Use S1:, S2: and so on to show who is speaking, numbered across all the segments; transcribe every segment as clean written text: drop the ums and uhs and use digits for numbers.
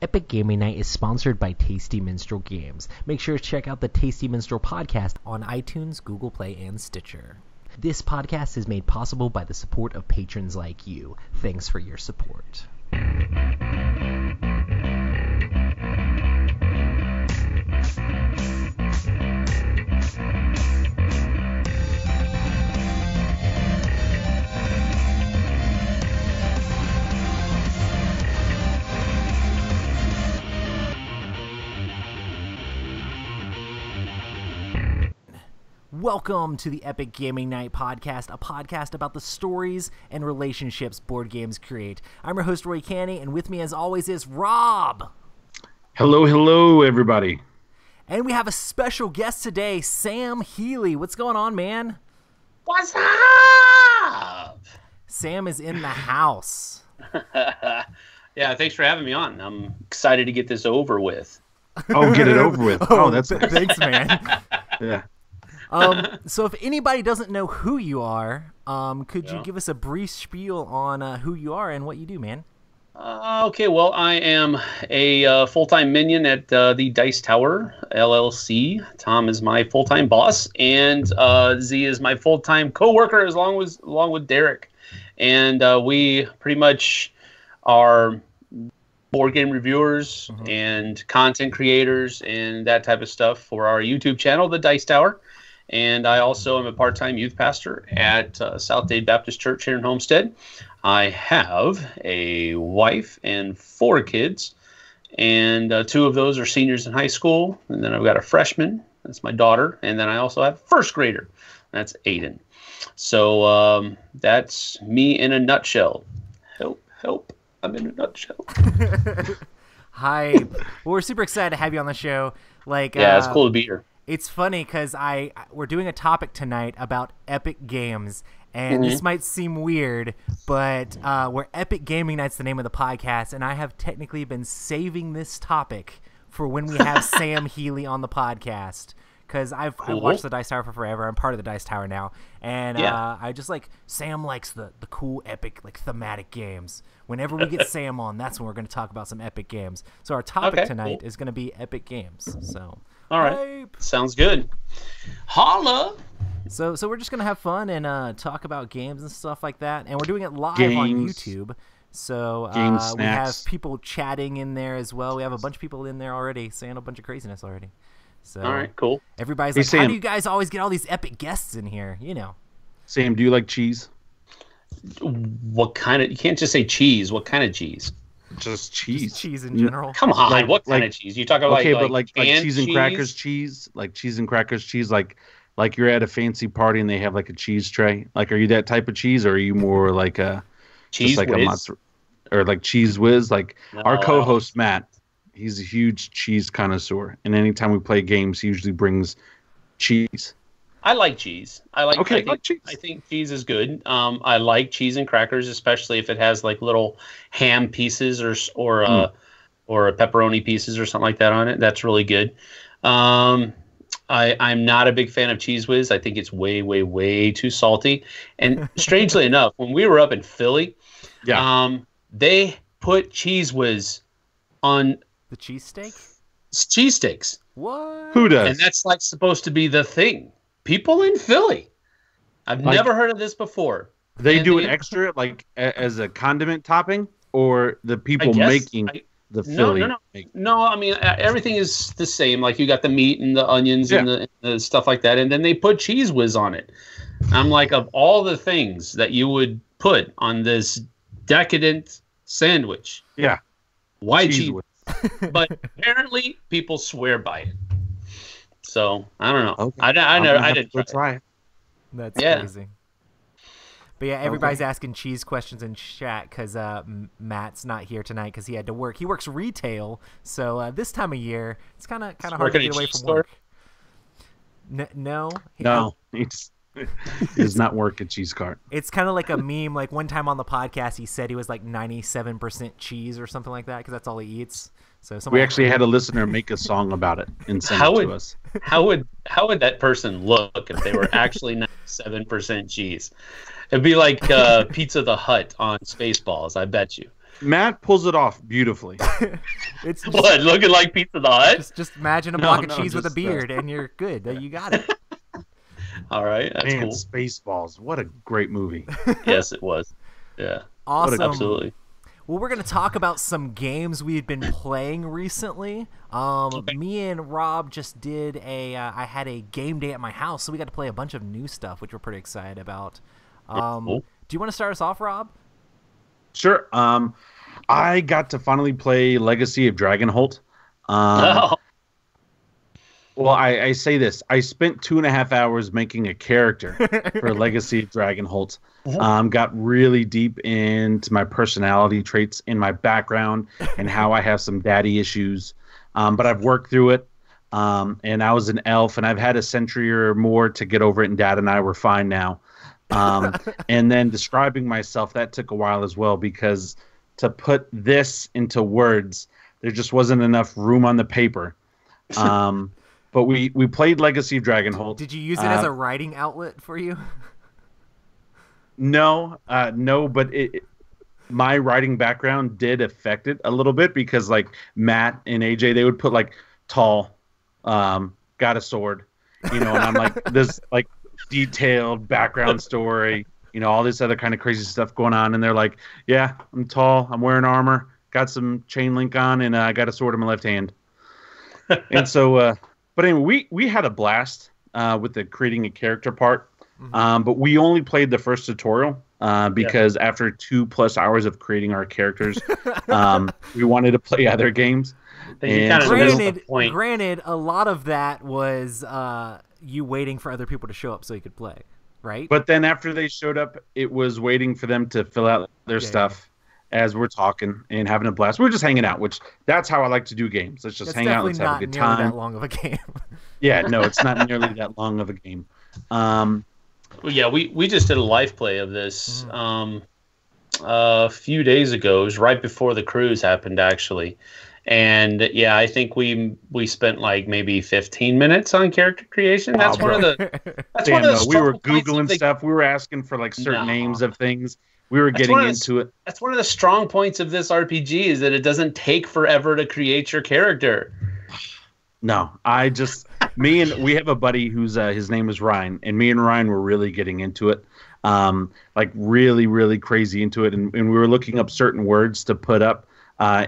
S1: Epic Gaming Night is sponsored by Tasty Minstrel Games. Make sure to check out the Tasty Minstrel podcast on iTunes, Google Play, and Stitcher. This podcast is made possible by the support of patrons like you. Thanks for your support. Welcome to the Epic Gaming Night podcast, a podcast about the stories and relationships board games create. I'm your host, Roy Canny, and with me as always is Rob.
S2: Hello, everybody.
S1: And we have a special guest today, Sam Healey. What's going on, man?
S3: What's up?
S1: Sam is in the house.
S3: Yeah, thanks for having me on. I'm excited to get this over with.
S2: Oh, get it over with. Oh, that's nice.
S1: Thanks, man.
S2: Yeah.
S1: So if anybody doesn't know who you are, could you give us a brief spiel on who you are and what you do, man?
S3: Okay, well, I am a full-time minion at the Dice Tower, LLC. Tom is my full-time boss, and Z is my full-time co-worker along with Derek. And we pretty much are board game reviewers and content creators and that type of stuff for our YouTube channel, the Dice Tower. And I also am a part-time youth pastor at South Dade Baptist Church here in Homestead. I have a wife and 4 kids, and 2 of those are seniors in high school. And then I've got a freshman, that's my daughter, and then I also have a first grader, that's Aiden. So that's me in a nutshell. Help, I'm in a nutshell.
S1: Hi. Well, we're super excited to have you on the show.
S3: Yeah, it's cool to be here.
S1: It's funny because we're doing a topic tonight about epic games, and this might seem weird, but we're Epic Gaming Night's the name of the podcast, and I have technically been saving this topic for when we have Sam Healey on the podcast, because I've watched the Dice Tower for forever. I'm part of the Dice Tower now, and I just Sam likes the cool epic thematic games. Whenever we get Sam on, that's when we're going to talk about some epic games. So our topic tonight is going to be epic games. So.
S3: All right. Hype. Sounds good. Holla!
S1: So we're just going to have fun and talk about games and stuff like that. And we're doing it live on YouTube. So we have people chatting in there as well. We have a bunch of people in there already saying a bunch of craziness already. So
S3: all right, cool.
S1: Everybody's like, Sam, how do you guys always get all these epic guests in here? You know.
S2: Sam, do you like cheese?
S3: What kind of... You can't just say cheese. What kind of cheese?
S2: Just cheese.
S1: Just cheese in general.
S3: Come on, what kind of cheese? You talk about
S2: like cheese and crackers cheese? Like cheese and crackers cheese, like you're at a fancy party and they have like a cheese tray. Like, are you that type of cheese, or are you more like a
S3: cheese whiz?
S2: Or like cheese whiz? Like our co-host Matt, he's a huge cheese connoisseur, and anytime we play games, he usually brings cheese.
S3: I like cheese. I think
S2: cheese.
S3: I think cheese is good. I like cheese and crackers, especially if it has like little ham pieces or a pepperoni pieces or something like that on it. That's really good. I'm not a big fan of Cheese Whiz. I think it's way, way, way too salty. And strangely enough, when we were up in Philly, they put Cheese Whiz on
S1: the cheesesteak.
S3: Cheesesteaks.
S1: What?
S2: Who does?
S3: And that's like supposed to be the thing. People in Philly. I've never heard of this before.
S2: They do it extra, like as a condiment topping, or the people making the Philly?
S3: No, I mean, everything is the same. Like, you got the meat and the onions and the stuff like that, and then they put Cheese Whiz on it. I'm like, of all the things that you would put on this decadent sandwich, why cheese whiz? But apparently people swear by it. So I don't know. Okay. I didn't
S1: try it. That's crazy. But yeah, everybody's asking cheese questions in chat because Matt's not here tonight because he had to work. He works retail, so this time of year it's kind of hard to get away from work. No,
S2: he does not work at Cheese Cart.
S1: It's kind of like a meme. Like, one time on the podcast, he said he was like 97% cheese or something like that because that's all he eats. So
S2: we actually had a listener make a song about it and send it to us.
S3: How would that person look if they were actually 97% cheese? It'd be like Pizza the Hut on Spaceballs, I bet you.
S2: Matt pulls it off beautifully.
S1: It's just,
S3: what, looking like Pizza the Hut?
S1: Just imagine a block of cheese with a beard, and you're good. You got it.
S3: All right, that's cool.
S2: Spaceballs, what a great movie.
S3: Yes, it was. Yeah.
S1: Awesome.
S3: Absolutely.
S1: Well, we're going to talk about some games we've been playing recently. Me and Rob just did I had a game day at my house, so we got to play a bunch of new stuff, which we're pretty excited about.
S3: Cool.
S1: Do you want to start us off, Rob?
S2: Sure. I got to finally play Legacy of Dragonholt. Well, I say this. I spent 2.5 hours making a character for Legacy of Dragonholt. Got really deep into my personality traits and my background and how I have some daddy issues. But I've worked through it. And I was an elf, and I've had a century or more to get over it, and Dad and I were fine now. And then describing myself, that took a while as well, because to put this into words, there just wasn't enough room on the paper. But we played Legacy of Dragonholt.
S1: Did you use it as a writing outlet for you?
S2: No, but my writing background did affect it a little bit, because like Matt and AJ, they would put like tall, got a sword, and I'm like this like detailed background story, all this other kind of crazy stuff going on, and they're like, yeah, I'm tall, I'm wearing armor, got some chain link on, and I got a sword in my left hand. And so but anyway, we had a blast with the creating a character part. But we only played the first tutorial because after 2+ hours of creating our characters, we wanted to play other games.
S1: Granted, a lot of that was you waiting for other people to show up so you could play, right?
S2: But then after they showed up, it was waiting for them to fill out their stuff as we're talking and having a blast. We're just hanging out, which that's how I like to do games. Let's just hang out. Let's have a good time.
S1: That long of a game.
S2: Yeah, no, it's not nearly that long of a game.
S3: Well, yeah, we just did a live play of this a few days ago. It was right before the cruise happened, actually. And yeah, I think we spent like maybe 15 minutes on character creation. That's one of the.
S2: We were Googling stuff. We were asking for like certain names of things. We were getting into it.
S3: That's one of the strong points of this RPG, is that it doesn't take forever to create your character.
S2: No, we have a buddy who's his name is Ryan, and me and Ryan were really getting into it, like really, really crazy into it, and we were looking up certain words to put up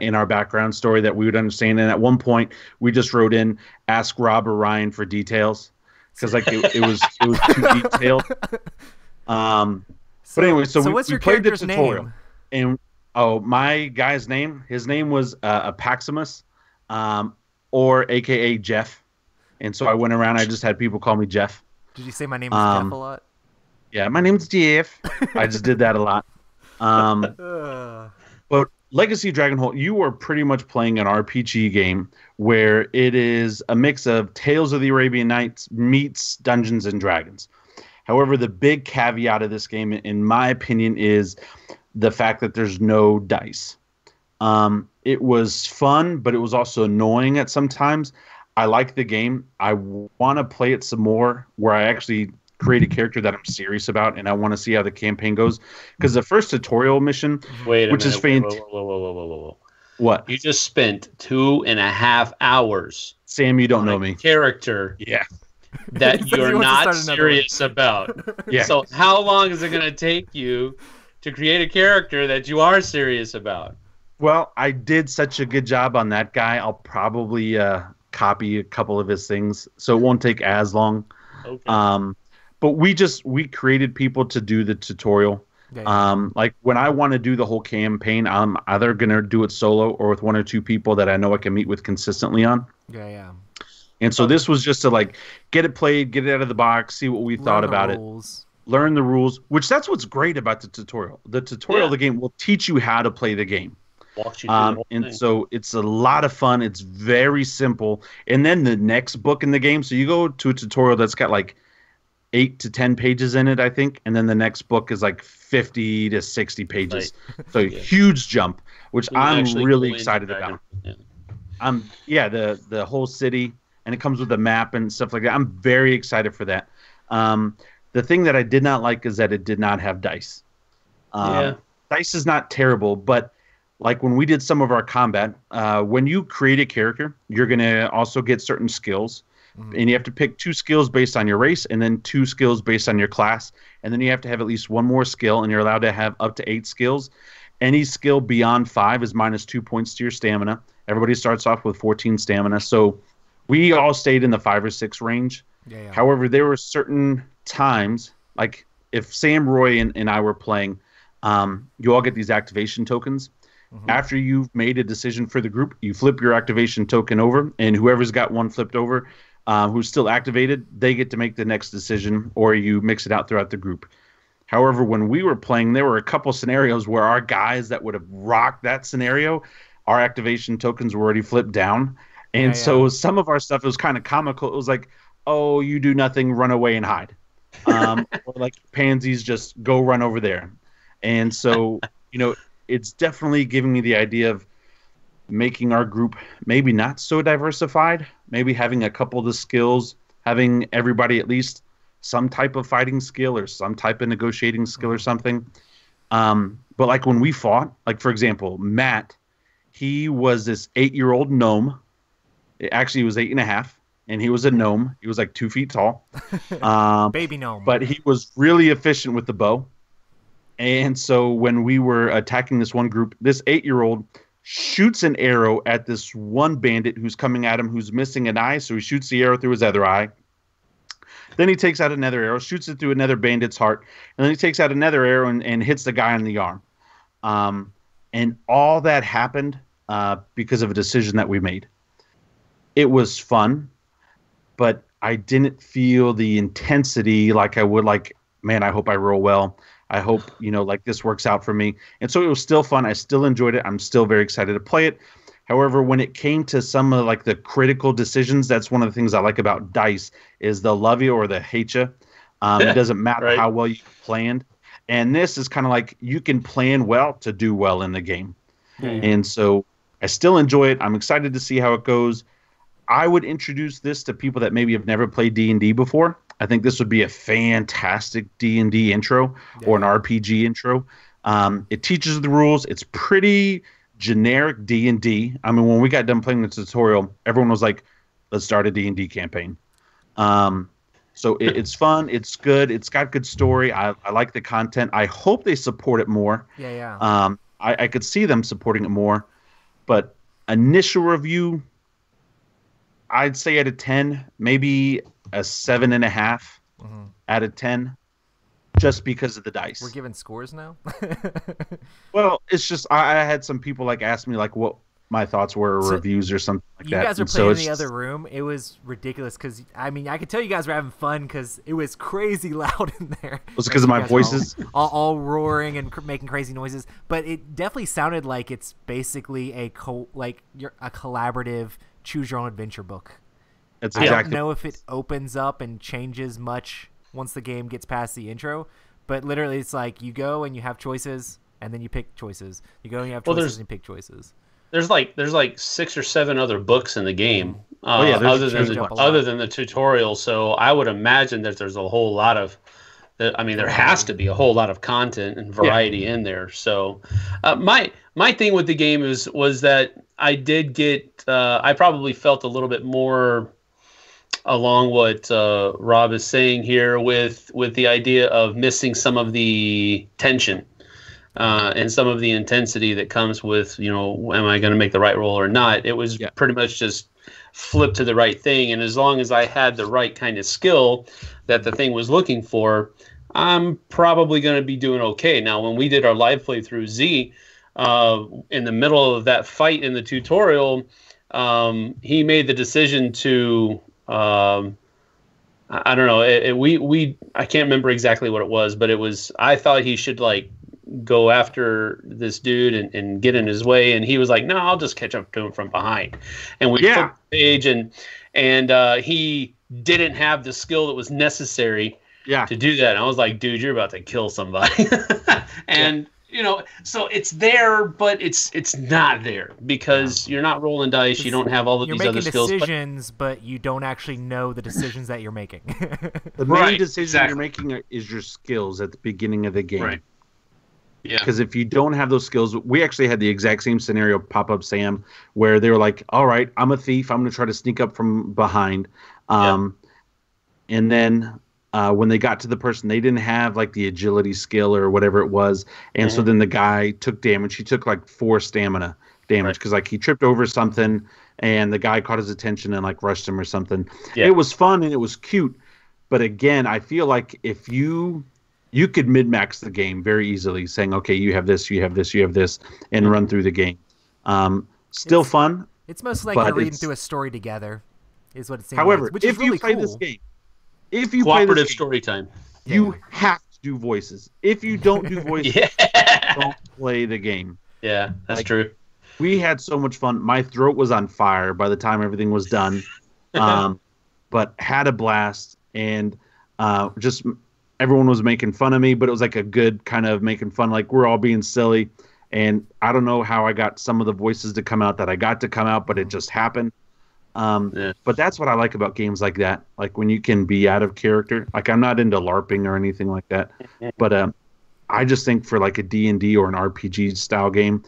S2: in our background story that we would understand. And at one point, we just wrote in, "Ask Rob or Ryan for details," because like it was too detailed. But anyway, so
S1: what's
S2: we
S1: your
S2: played the
S1: character's
S2: tutorial,
S1: name?
S2: and my guy's name, his name was Apaximus, or AKA Jeff. And so I went around, I just had people call me Jeff.
S1: Did you say my name is Jeff a lot?
S2: Yeah, my name's Jeff. I just did that a lot. But Legacy of Dragonholt, you are pretty much playing an RPG game where it is a mix of Tales of the Arabian Nights meets Dungeons and Dragons. However, the big caveat of this game, in my opinion, is the fact that there's no dice. It was fun, but it was also annoying at some times. I like the game. I want to play it some more, where I actually create a character that I'm serious about, and I want to see how the campaign goes. Because the first tutorial mission, is fantastic.
S3: Whoa.
S2: What?
S3: You just spent 2.5 hours.
S2: Sam, you don't know me.
S3: Character.
S2: Yeah.
S3: That you're not serious about.
S2: Yeah.
S3: So how long is it going to take you to create a character that you are serious about?
S2: Well, I did such a good job on that guy. I'll probably copy a couple of his things, so it won't take as long. Okay. But we created people to do the tutorial. Yeah. Like when I want to do the whole campaign, I'm either gonna do it solo or with one or two people that I know I can meet with consistently on.
S1: Yeah.
S2: And so this was just to like get it played, get it out of the box, see what we thought about it. Learn the rules, which that's what's great about the tutorial. The tutorial of the game will teach you how to play the game. So it's a lot of fun. It's very simple. And then the next book in the game, so you go to a tutorial that's got like 8 to 10 pages in it, I think. And then the next book is like 50 to 60 pages. Right. So huge jump, which I'm really excited about. Yeah. The whole city, and it comes with a map and stuff like that. I'm very excited for that. The thing that I did not like is that it did not have dice. Dice is not terrible, but like when we did some of our combat, when you create a character, you're going to also get certain skills. And you have to pick 2 skills based on your race and then 2 skills based on your class. And then you have to have at least 1 more skill, and you're allowed to have up to 8 skills. Any skill beyond 5 is minus 2 points to your stamina. Everybody starts off with 14 stamina. So we all stayed in the 5 or 6 range. Yeah. However, there were certain times, like if Sam, Roy, and I were playing, you all get these activation tokens. After you've made a decision for the group, you flip your activation token over, and whoever's got one flipped over, who's still activated, they get to make the next decision, or you mix it out throughout the group. However, when we were playing, there were a couple scenarios where our guys that would have rocked that scenario, our activation tokens were already flipped down. And so some of our stuff was kind of comical. It was like, oh, you do nothing, run away and hide. Or like pansies, just go run over there. And so, it's definitely giving me the idea of making our group maybe not so diversified, maybe having a couple of the skills, having everybody at least some type of fighting skill or some type of negotiating skill or something. But like when we fought, like for example, Matt, he was this 8-year-old gnome. Actually, he was 8.5, and he was a gnome. He was like 2 feet tall.
S1: Baby gnome.
S2: But he was really efficient with the bow. And so when we were attacking this one group, this 8-year-old shoots an arrow at this one bandit who's coming at him, who's missing an eye. So he shoots the arrow through his other eye. Then he takes out another arrow, shoots it through another bandit's heart. And then he takes out another arrow and hits the guy on the arm. And all that happened because of a decision that we made. It was fun, but I didn't feel the intensity like I would like, man, I hope I roll well. I hope, like this works out for me. And so it was still fun. I still enjoyed it. I'm still very excited to play it. However, when it came to some of like the critical decisions, that's one of the things I like about dice is they'll love you or they'll hate you. It doesn't matter how well you planned. And this is kind of like you can plan well to do well in the game. And so I still enjoy it. I'm excited to see how it goes. I would introduce this to people that maybe have never played D&D before. I think this would be a fantastic D&D intro or an RPG intro. It teaches the rules. It's pretty generic D&D. I mean, when we got done playing the tutorial, everyone was like, let's start a D&D campaign. So it's fun. It's good. It's got good story. I like the content. I hope they support it more. I could see them supporting it more. But initial review, I'd say out of 10, maybe a 7.5 out of 10, just because of the dice.
S1: We're giving scores now.
S2: Well, it's just I had some people like ask me like what my thoughts were, or reviews or something like that.
S1: You guys were playing in the other room. It was ridiculous because I mean I could tell you guys were having fun because it was crazy loud in there.
S2: Was it because of my voices?
S1: All roaring and making crazy noises, but it definitely sounded like it's basically a collaborative choose your own adventure book. I don't know if it opens up and changes much once the game gets past the intro, but literally it's like you go and you have choices and then you pick choices. You go and you have choices and you pick choices.
S3: There's like 6 or 7 other books in the game other than the tutorial. So I would imagine that there's a whole lot of, there has to be a whole lot of content and variety in there. So my thing with the game was that I did get, I probably felt a little bit more along what Rob is saying here with the idea of missing some of the tension and some of the intensity that comes with, am I going to make the right roll or not? It was pretty much just flip to the right thing. And as long as I had the right kind of skill that the thing was looking for, I'm probably going to be doing okay. Now, when we did our live playthrough Z, in the middle of that fight in the tutorial, he made the decision to, I don't know, I can't remember exactly what it was, but I thought he should like go after this dude and get in his way, and he was like, no, I'll just catch up to him from behind. And we flipped the page, and he didn't have the skill that was necessary to do that. And I was like, dude, you're about to kill somebody. And so it's there, but it's not there because you're not rolling dice. You don't have all of these other skills.
S1: You're making decisions, but you don't actually know the decisions that you're making.
S2: The main decision you're making is your skills at the beginning of the game.
S3: Right. Yeah.
S2: Because if you don't have those skills, we actually had the exact same scenario pop up, Sam, where they were like, all right, I'm a thief. I'm going to try to sneak up from behind. And then when they got to the person, they didn't have like the agility skill or whatever it was. And so then the guy took damage. He took like 4 stamina damage because like he tripped over something and the guy caught his attention and like rushed him or something. Yeah. It was fun and it was cute. But again, I feel like if you could min-max the game very easily, saying, okay, you have this, you have this, you have this, and run through the game. Still fun.
S1: It's mostly like you're reading through a story together, is what it seems
S2: however,
S1: like, which is really
S2: play
S1: cool.
S2: This game, if you
S3: cooperative
S2: play this game,
S3: story time,
S2: you have to do voices. If you don't do voices, don't play the game.
S3: Yeah, that's true.
S2: We had so much fun. My throat was on fire by the time everything was done, but had a blast, and just everyone was making fun of me, but it was like a good kind of making fun, like we're all being silly. And I don't know how I got some of the voices to come out that I got to come out, but it just happened. But that's what I like about games like that. Like when you can be out of character. Like I'm not into LARPing or anything like that. But I just think for like a D&D or an RPG style game,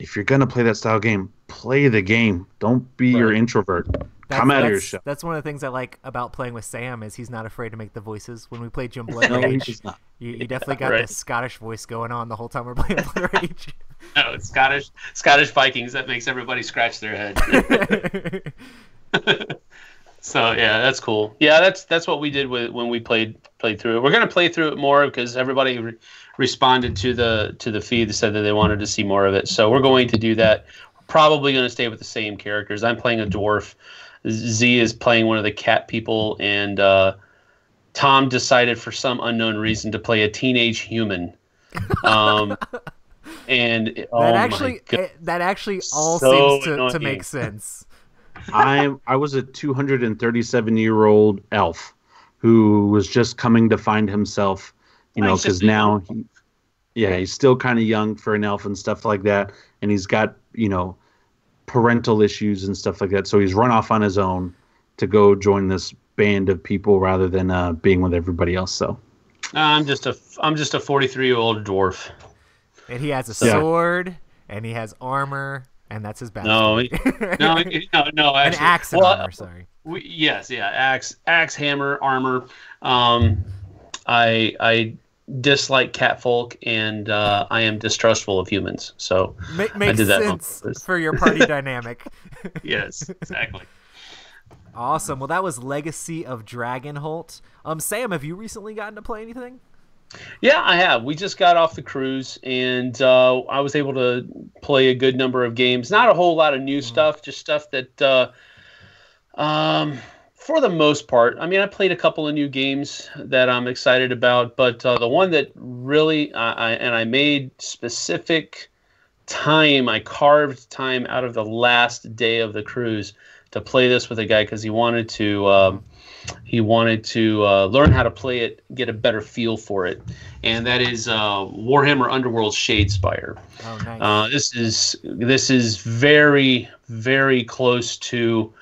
S2: if you're going to play that style game, play the game. Don't be your introvert. Come out of your shell.
S1: That's one of the things I like about playing with Sam is he's not afraid to make the voices. When we played Jim Blood Rage, you definitely got this Scottish voice going on the whole time we're playing Blood Rage.
S3: No, it's Scottish Vikings. That makes everybody scratch their head. So yeah, that's cool. Yeah, that's what we did when we played through it. We're gonna play through it more because everybody responded to the feed that said that they wanted to see more of it. So we're going to do that. We're probably going to stay with the same characters. I'm playing a dwarf. Z is playing one of the cat people, and Tom decided for some unknown reason to play a teenage human. And
S1: that actually all seems to make sense.
S2: I was a 237-year-old elf who was just coming to find himself, because now he's still kind of young for an elf and stuff like that, and he's got parental issues and stuff like that, so he's run off on his own to go join this band of people rather than being with everybody else. So
S3: I'm just a 43-year-old dwarf,
S1: and he has a sword and he has armor, and that's his backstory.
S3: No, actually,
S1: an axe and armor. Sorry.
S3: Axe, hammer, armor. I dislike catfolk, and I am distrustful of humans. So
S1: makes
S3: I did that
S1: sense for your party dynamic.
S3: Yes, exactly.
S1: Awesome. Well, that was Legacy of Dragonholt. Sam, have you recently gotten to play anything?
S3: Yeah, I have. We just got off the cruise, and I was able to play a good number of games. Not a whole lot of new stuff, just stuff that, for the most part, I mean, I played a couple of new games that I'm excited about, but the one that really, I made specific time, I carved time out of the last day of the cruise to play this with a guy because he wanted to learn how to play it, get a better feel for it, and that is Warhammer Underworlds Shadespire.
S1: Oh, nice.
S3: This is very, very close to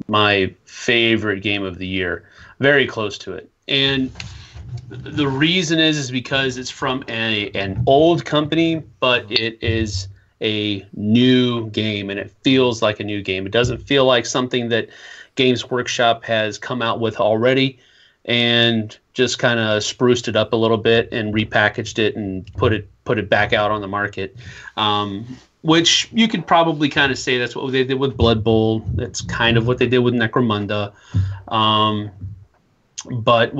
S3: my favorite game of the year. Very close to it, and the reason is because it's from an old company, but it is a new game, and it feels like a new game. It doesn't feel like something that Games Workshop has come out with already and just kind of spruced it up a little bit and repackaged it and put it back out on the market. Which you could probably kind of say that's what they did with Blood Bowl. That's kind of what they did with Necromunda. But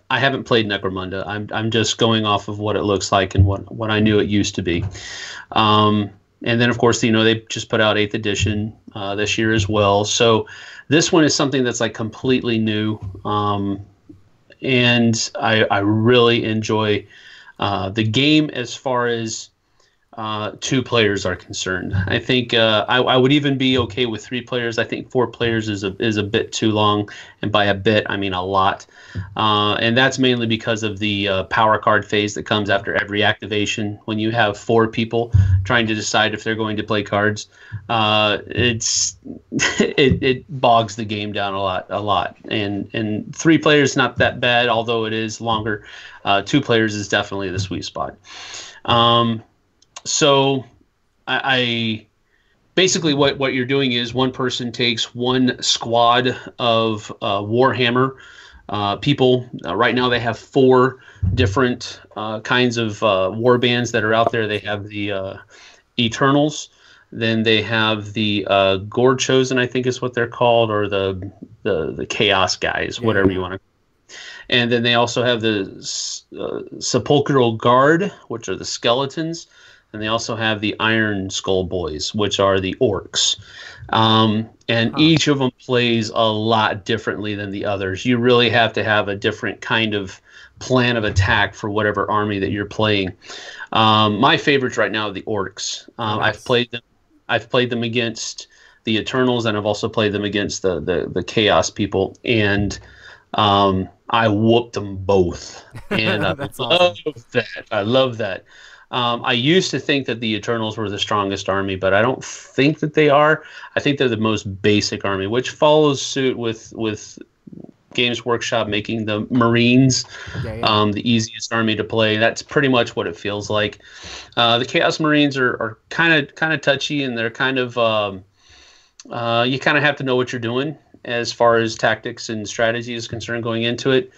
S3: I haven't played Necromunda. I'm just going off of what it looks like and what I knew it used to be. And then of course, they just put out 8th edition this year as well. So this one is something that's like completely new. And I really enjoy the game as far as 2 players are concerned. I think I would even be okay with 3 players. I think 4 players is a bit too long, and by a bit I mean a lot. And that's mainly because of the power card phase that comes after every activation. When you have 4 people trying to decide if they're going to play cards, it bogs the game down a lot. And 3 players not that bad, although it is longer. 2 players is definitely the sweet spot. So I basically what you're doing is one person takes one squad of Warhammer people. Right now they have 4 different kinds of war bands that are out there. They have the Eternals, then they have the Gore Chosen, I think is what they're called, or the Chaos guys, whatever you want to. And then they also have the Sepulchral Guard, which are the skeletons. And they also have the Iron Skull Boys, which are the orcs. And each of them plays a lot differently than the others. You really have to have a different kind of plan of attack for whatever army that you're playing. My favorites right now are the orcs. Nice. I've played them against the Eternals, and I've also played them against the Chaos people. And I whooped them both. And I love that. I used to think that the Eternals were the strongest army, but I don't think that they are. I think they're the most basic army, which follows suit with Games Workshop making the Marines the easiest army to play. That's pretty much what it feels like. The Chaos Marines are kind of touchy, and they're kind of you kind of have to know what you're doing as far as tactics and strategy is concerned going into it.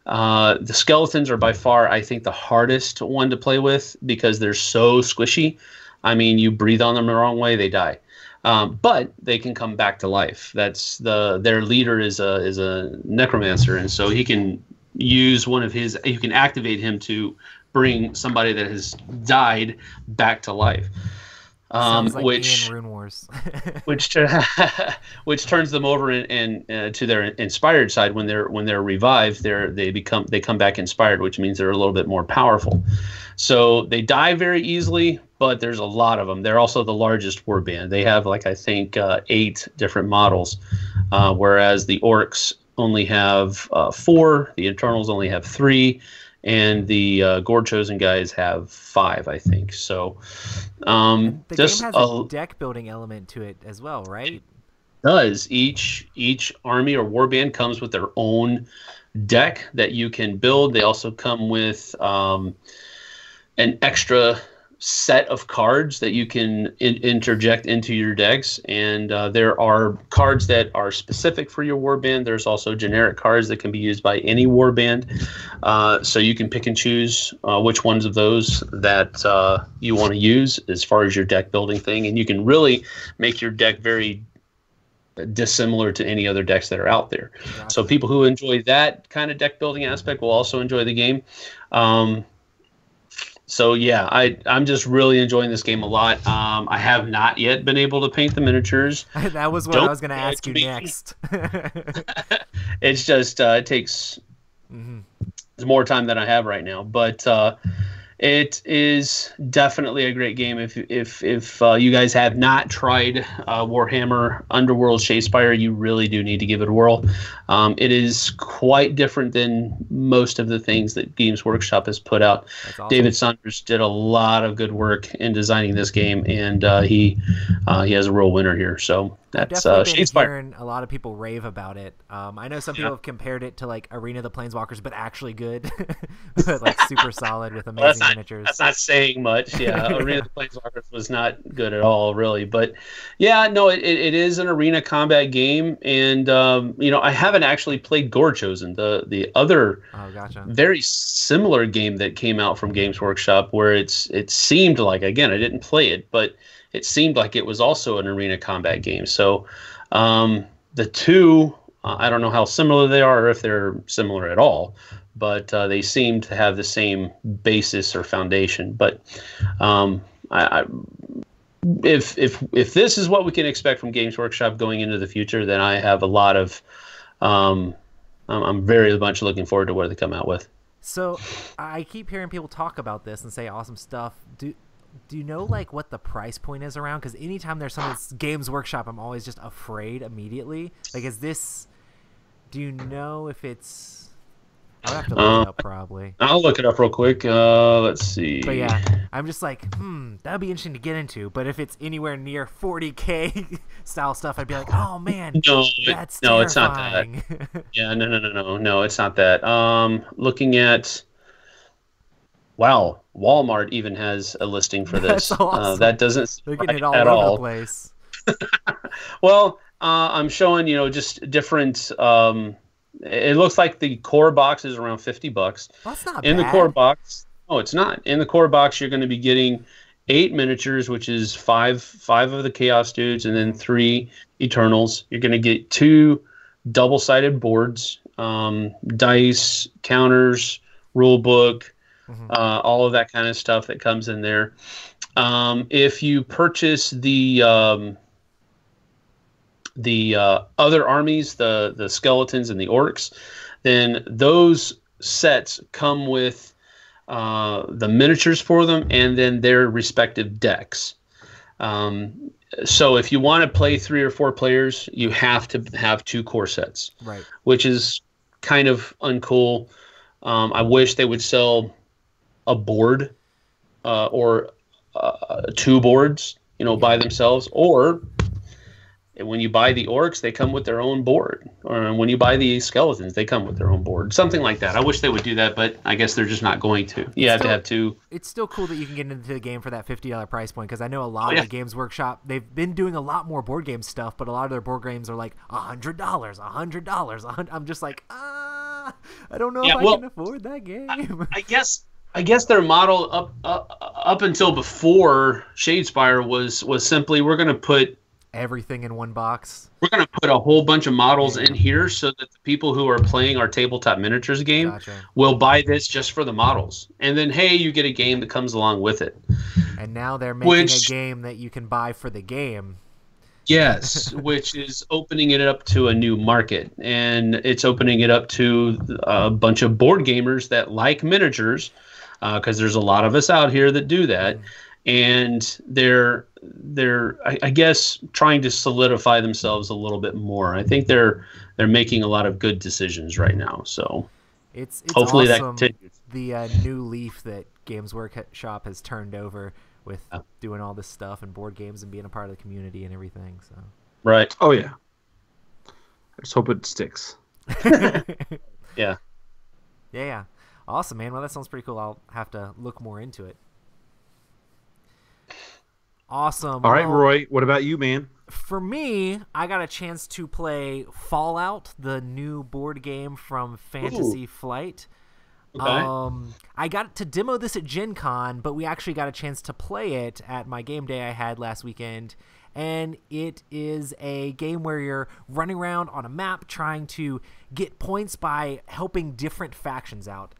S3: The skeletons are by far, I think, the hardest one to play with because they're so squishy. I mean, you breathe on them the wrong way, they die. But they can come back to life. Their leader is a necromancer, and so he can use you can activate him to bring somebody that has died back to life.
S1: Sounds like which Rune Wars.
S3: which turns them over and to their inspired side. When they're revived, they come back inspired, which means they're a little bit more powerful. So they die very easily, but there's a lot of them. They're also the largest warband. They have I think 8 different models, whereas the orcs only have 4. The Eternals only have 3. And the Gore Chosen guys have 5, I think. So,
S1: the game has a deck building element to it as well, right?
S3: It does. Each army or warband comes with their own deck that you can build. They also come with an extra set of cards that you can interject into your decks, and there are cards that are specific for your warband. There's also generic cards that can be used by any warband, so you can pick and choose which ones of those that you want to use as far as your deck building thing, and you can really make your deck very dissimilar to any other decks that are out there. Gotcha. So people who enjoy that kind of deck building aspect will also enjoy the game. So yeah, I'm just really enjoying this game a lot. I have not yet been able to paint the miniatures.
S1: That was what I was going to ask you next.
S3: It's just it takes more time than I have right now, but it is definitely a great game. If you guys have not tried Warhammer Underworlds Shadespire, you really do need to give it a whirl. It is quite different than most of the things that Games Workshop has put out. Awesome. David Saunders did a lot of good work in designing this game, and he has a real winner here. So that's Shadespire.
S1: Hearing a lot of people rave about it. I know some people have compared it to Arena of the Planeswalkers, but actually good, but super solid with amazing miniatures.
S3: That's not saying much. Yeah, Arena of the Planeswalkers was not good at all, really. But yeah, no, it is an arena combat game, and I haven't actually played Gore Chosen, the other very similar game that came out from Games Workshop, where it seemed like, again, I didn't play it, but it seemed like it was also an arena combat game. So the two, I don't know how similar they are or if they're similar at all, but they seem to have the same basis or foundation. But if this is what we can expect from Games Workshop going into the future, then I have a lot of I'm very much looking forward to what they come out with.
S1: So I keep hearing people talk about this and say awesome stuff. Do you know like what the price point is around? Because anytime there's some of this Games Workshop, I'm always just afraid immediately. Like, is this? Do you know if it's? I'll have to look it up probably.
S3: I'll look it up real quick. Let's see.
S1: But yeah, I'm just like, that'd be interesting to get into. But if it's anywhere near 40K style stuff, I'd be like, oh man, that's terrifying.
S3: It's not that. Yeah, no, it's not that. Looking at, wow, Walmart even has a listing for this.
S1: That's awesome.
S3: That doesn't seem
S1: They're getting
S3: right
S1: it all
S3: at
S1: over
S3: all.
S1: the place.
S3: Well, I'm showing just different. It looks like the core box is around $50.
S1: Well, that's not
S3: in
S1: bad.
S3: the core box. No, it's not. In the core box, you're going to be getting 8 miniatures, which is five of the Chaos Dudes, and then 3 Eternals. You're going to get 2 double-sided boards, dice, counters, rule book, all of that kind of stuff that comes in there. If you purchase the other armies, the skeletons and the orcs, then those sets come with the miniatures for them and then their respective decks. So if you want to play 3 or 4 players, you have to have 2 core sets,
S1: Right.
S3: which is kind of uncool. I wish they would sell a board or 2 boards, by themselves, or when you buy the orcs, they come with their own board. Or when you buy the skeletons, they come with their own board. Something like that. I wish they would do that, but I guess they're just not going to. You have to have 2.
S1: It's still cool that you can get into the game for that $50 price point, because I know a lot of the Games Workshop, they've been doing a lot more board game stuff, but a lot of their board games are like $100, $100. I'm just like, I don't know if I can afford that game.
S3: I guess their model up until before Shadespire was simply, we're going to put
S1: everything in one box.
S3: We're going to put a whole bunch of models in here so that the people who are playing our tabletop miniatures game will buy this just for the models. And then, hey, you get a game that comes along with it.
S1: And now they're making a game that you can buy for the game.
S3: Yes, which is opening it up to a new market. And it's opening it up to a bunch of board gamers that like miniatures, because there's a lot of us out here that do that. And they're I guess trying to solidify themselves a little bit more. I think they're making a lot of good decisions right now. So
S1: it's
S3: hopefully
S1: awesome,
S3: that continues.
S1: The new leaf that Games Workshop has turned over with doing all this stuff and board games and being a part of the community and everything. So
S3: right.
S2: Oh yeah. I just hope it sticks.
S3: Yeah.
S1: Yeah. Awesome, man. Well, that sounds pretty cool. I'll have to look more into it. Awesome.
S2: All right, Roy, what about you, man?
S1: For me, I got a chance to play Fallout, the new board game from Fantasy Flight.
S3: Okay.
S1: I got to demo this at Gen Con, but we actually got a chance to play it at my game day I had last weekend. And it is a game where you're running around on a map trying to get points by helping different factions out.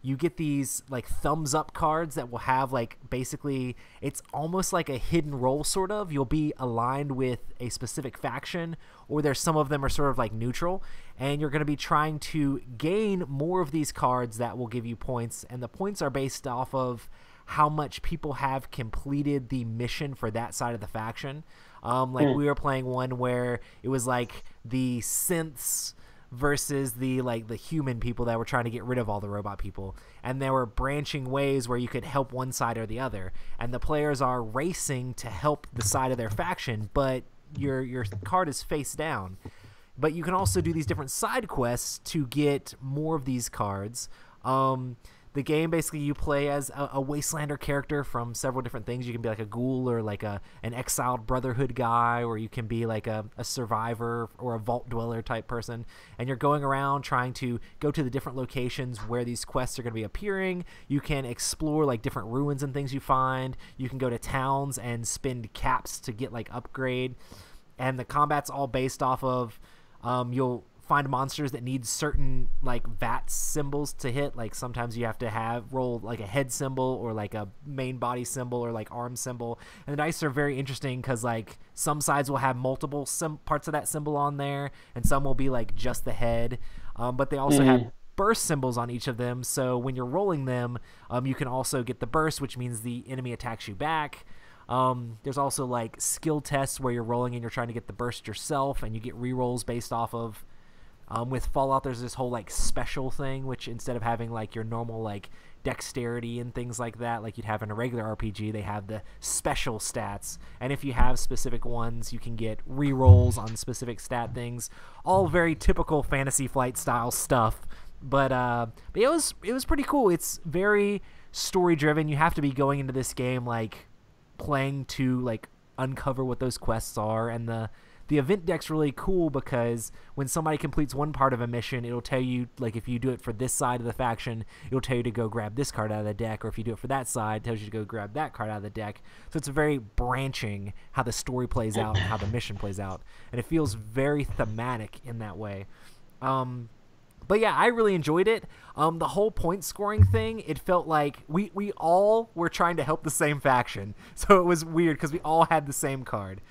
S1: You get these like thumbs up cards that will have like basically it's almost like a hidden role sort of. You'll be aligned with a specific faction, or there's some of them are sort of like neutral, and you're going to be trying to gain more of these cards that will give you points, and the points are based off of how much people have completed the mission for that side of the faction. We were playing one where it was like the synths versus the human people that were trying to get rid of all the robot people, and there were branching ways where you could help one side or the other, and the players are racing to help the side of their faction, but your card is face down. But you can also do these different side quests to get more of these cards. The game, basically, you play as a Wastelander character from several different things. You can be like a ghoul or like an exiled Brotherhood guy, or you can be like a survivor or a vault dweller type person. And you're going around trying to go to the different locations where these quests are going to be appearing. You can explore like different ruins and things you find. You can go to towns and spend caps to get like upgrade. And the combat's all based off of you'll find monsters that need certain like VAT symbols to hit. Like sometimes you have to roll like a head symbol or like a main body symbol or like arm symbol. And the dice are very interesting because like some sides will have multiple parts of that symbol on there, and some will be like just the head. But they also have burst symbols on each of them. So when you're rolling them, you can also get the burst, which means the enemy attacks you back. There's also like skill tests where you're rolling and you're trying to get the burst yourself, and you get rerolls based off of. With Fallout, there's this whole like special thing, which instead of having like your normal like dexterity and things like that, like you'd have in a regular RPG, they have the special stats, and if you have specific ones, you can get rerolls on specific stat things. All very typical Fantasy Flight style stuff, but it was pretty cool. It's very story driven. You have to be going into this game like playing to like uncover what those quests are, and the event deck's really cool because when somebody completes one part of a mission, it'll tell you, like, if you do it for this side of the faction, it'll tell you to go grab this card out of the deck, or if you do it for that side, it tells you to go grab that card out of the deck. So it's very branching how the story plays out and how the mission plays out, and it feels very thematic in that way. But yeah, I really enjoyed it. The whole point scoring thing, it felt like we all were trying to help the same faction, so it was weird because we all had the same card.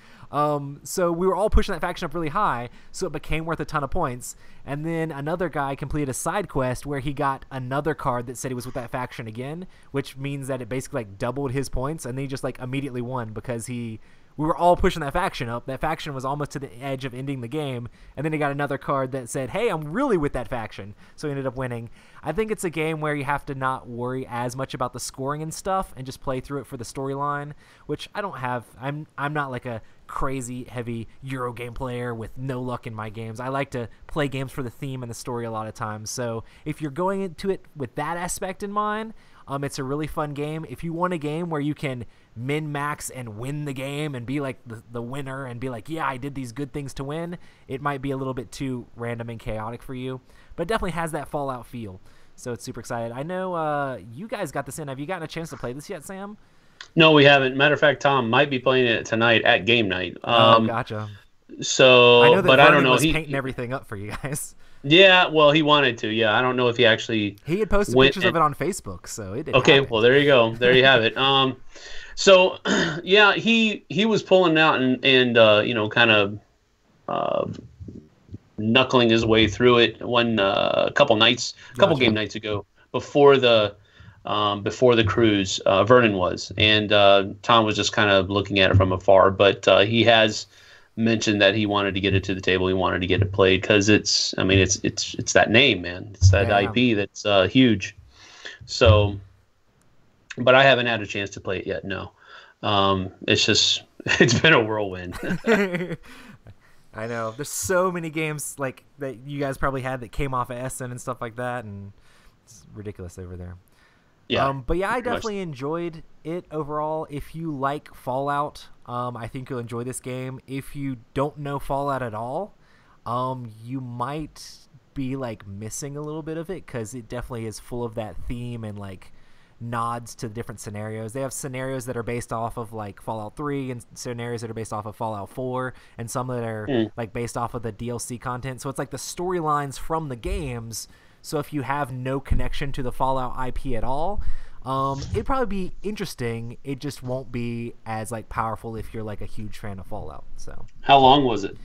S1: So we were all pushing that faction up really high, so it became worth a ton of points. And then another guy completed a side quest where he got another card that said he was with that faction again, which means that it basically like doubled his points, and then he just like immediately won because we were all pushing that faction up. That faction was almost to the edge of ending the game, and then he got another card that said, hey, I'm really with that faction, so he ended up winning. I think it's a game where you have to not worry as much about the scoring and stuff and just play through it for the storyline, which I don't have. I'm not like a crazy heavy Eurogame player with no luck in my games. I like to play games for the theme and the story a lot of times. So if you're going into it with that aspect in mind, it's a really fun game. If you want a game where you can min-max and win the game and be like the winner and be like, yeah, I did these good things to win, it might be a little bit too random and chaotic for you. But it definitely has that Fallout feel. So it's super excited. I know you guys got this in. Have you gotten a chance to play this yet, Sam?
S3: No, we haven't. Matter of fact, Tom might be playing it tonight at game night.
S1: Gotcha.
S3: So,
S1: I know that
S3: but
S1: Vernon
S3: I don't know.
S1: Was painting everything up for you guys.
S3: Yeah, well, he wanted to. Yeah, I don't know if he actually.
S1: He had posted pictures of it on Facebook, so it did.
S3: Okay,
S1: happen.
S3: well, there you go. There you have it. So, yeah, he was pulling out and you know, kind of knuckling his way through it a couple game nights ago before the cruise. Vernon was, and Tom was just kind of looking at it from afar, but he has mentioned that he wanted to get it to the table. He wanted to get it played because it's that name, man. It's that IP that's huge. So, but I haven't had a chance to play it yet. No, it's been a whirlwind.
S1: I know. There's so many games like that you guys probably had that came off of Essen and stuff like that, and it's ridiculous over there.
S3: Yeah.
S1: But yeah, I definitely enjoyed it overall. If you like Fallout, I think you'll enjoy this game. If you don't know Fallout at all, you might be like missing a little bit of it because it definitely is full of that theme and like nods to the different scenarios. They have scenarios that are based off of like Fallout 3 and scenarios that are based off of Fallout 4 and some that are like based off of the DLC content. So it's like the storylines from the games. So if you have no connection to the Fallout IP at all, it'd probably be interesting. It just won't be as like powerful if you're like a huge fan of Fallout. So
S3: how long was it?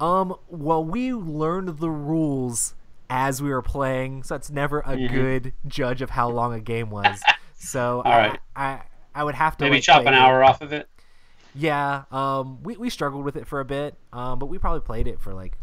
S1: Well, we learned the rules as we were playing, so it's never a good judge of how long a game was. So
S3: all right.
S1: I would have to
S3: maybe
S1: like,
S3: chop an hour off of it.
S1: Yeah, we struggled with it for a bit, but we probably played it for like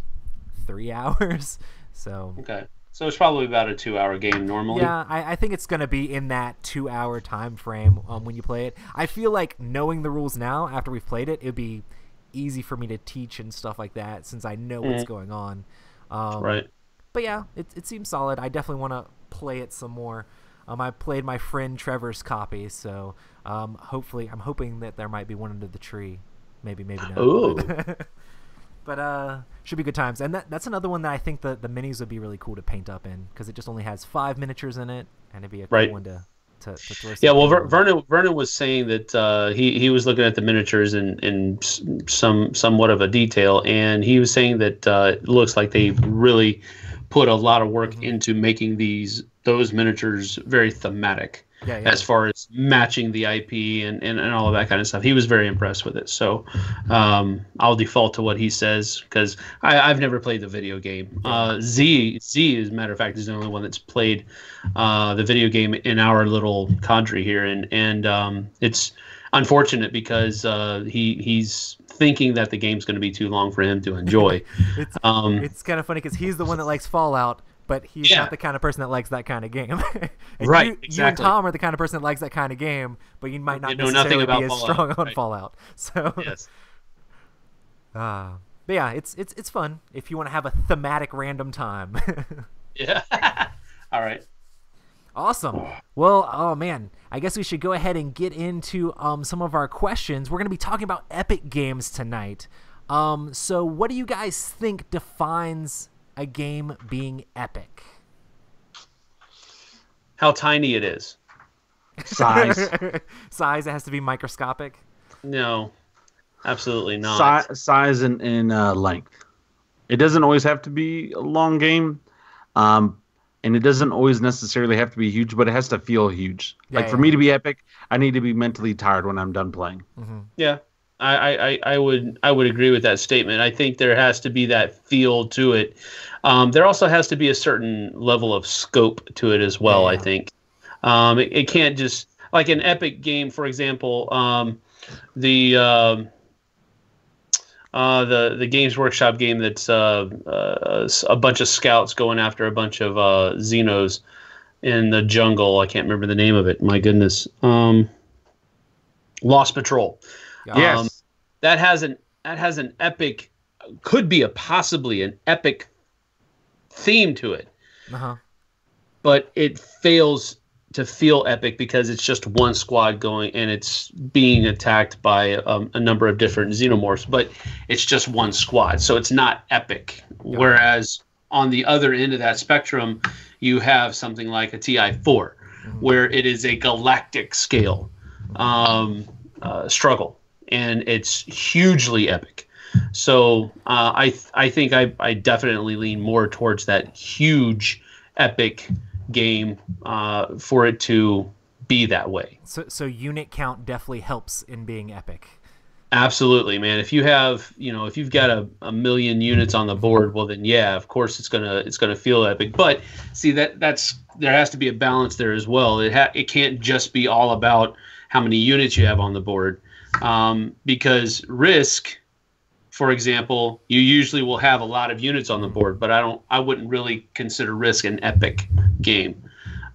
S1: 3 hours. So
S3: okay. So it's probably about a 2-hour game normally.
S1: Yeah, I think it's going to be in that 2-hour time frame when you play it. I feel like knowing the rules now, after we've played it, it would be easy for me to teach and stuff like that since I know what's going on.
S3: Right.
S1: But yeah, it seems solid. I definitely want to play it some more. I played my friend Trevor's copy, so hopefully I'm hoping that there might be one under the tree. Maybe not.
S3: Ooh.
S1: But should be good times. And that's another one that I think the minis would be really cool to paint up in because it just only has 5 miniatures in it, and it'd be a cool one to throw.
S3: Yeah, well, Vernon was saying that he was looking at the miniatures in somewhat of a detail, and he was saying that it looks like they really put a lot of work into making these those miniatures very thematic as far as matching the IP and all of that kind of stuff. He was very impressed with it. So I'll default to what he says because I've never played the video game. Z, as a matter of fact, is the only one that's played the video game in our little cadre here. And it's unfortunate because he's thinking that the game's going to be too long for him to enjoy.
S1: It's kind of funny because he's the one that likes Fallout, but he's not the kind of person that likes that kind of game.
S3: Right,
S1: you and Tom are the kind of person that likes that kind of game, but you might not necessarily be as strong on Fallout. So,
S3: yes.
S1: But yeah, it's fun if you want to have a thematic random time.
S3: Yeah. All right.
S1: Awesome. Well, oh man, I guess we should go ahead and get into some of our questions. We're going to be talking about epic games tonight. So what do you guys think defines a game being epic?
S3: How tiny it is.
S2: Size.
S1: Size, it has to be microscopic?
S3: No, absolutely not.
S2: Size and length. It doesn't always have to be a long game. And it doesn't always necessarily have to be huge, but it has to feel huge. For me to be epic, I need to be mentally tired when I'm done playing.
S1: Mm-hmm.
S3: Yeah, I would agree with that statement. I think there has to be that feel to it. There also has to be a certain level of scope to it as well. I think it can't just like an epic game, for example. The Games Workshop game that's a bunch of scouts going after a bunch of Xenos in the jungle. I can't remember the name of it. My goodness. Lost Patrol.
S2: Yes.
S3: That has an epic, could be possibly an epic theme to it.
S1: Uh-huh.
S3: But it fails to feel epic because it's just one squad going and it's being attacked by a number of different xenomorphs, but it's just one squad, so it's not epic. Yeah. Whereas on the other end of that spectrum, you have something like a TI-4, where it is a galactic scale struggle, and it's hugely epic. So I think I definitely lean more towards that huge epic game for it to be that way.
S1: So unit count definitely helps in being epic.
S3: Absolutely, man. If you have, if you've got a million units on the board, well then yeah, of course it's gonna feel epic. But see that's there has to be a balance there as well. It can't just be all about how many units you have on the board, because Risk, for example, you usually will have a lot of units on the board, but I wouldn't really consider Risk an epic game.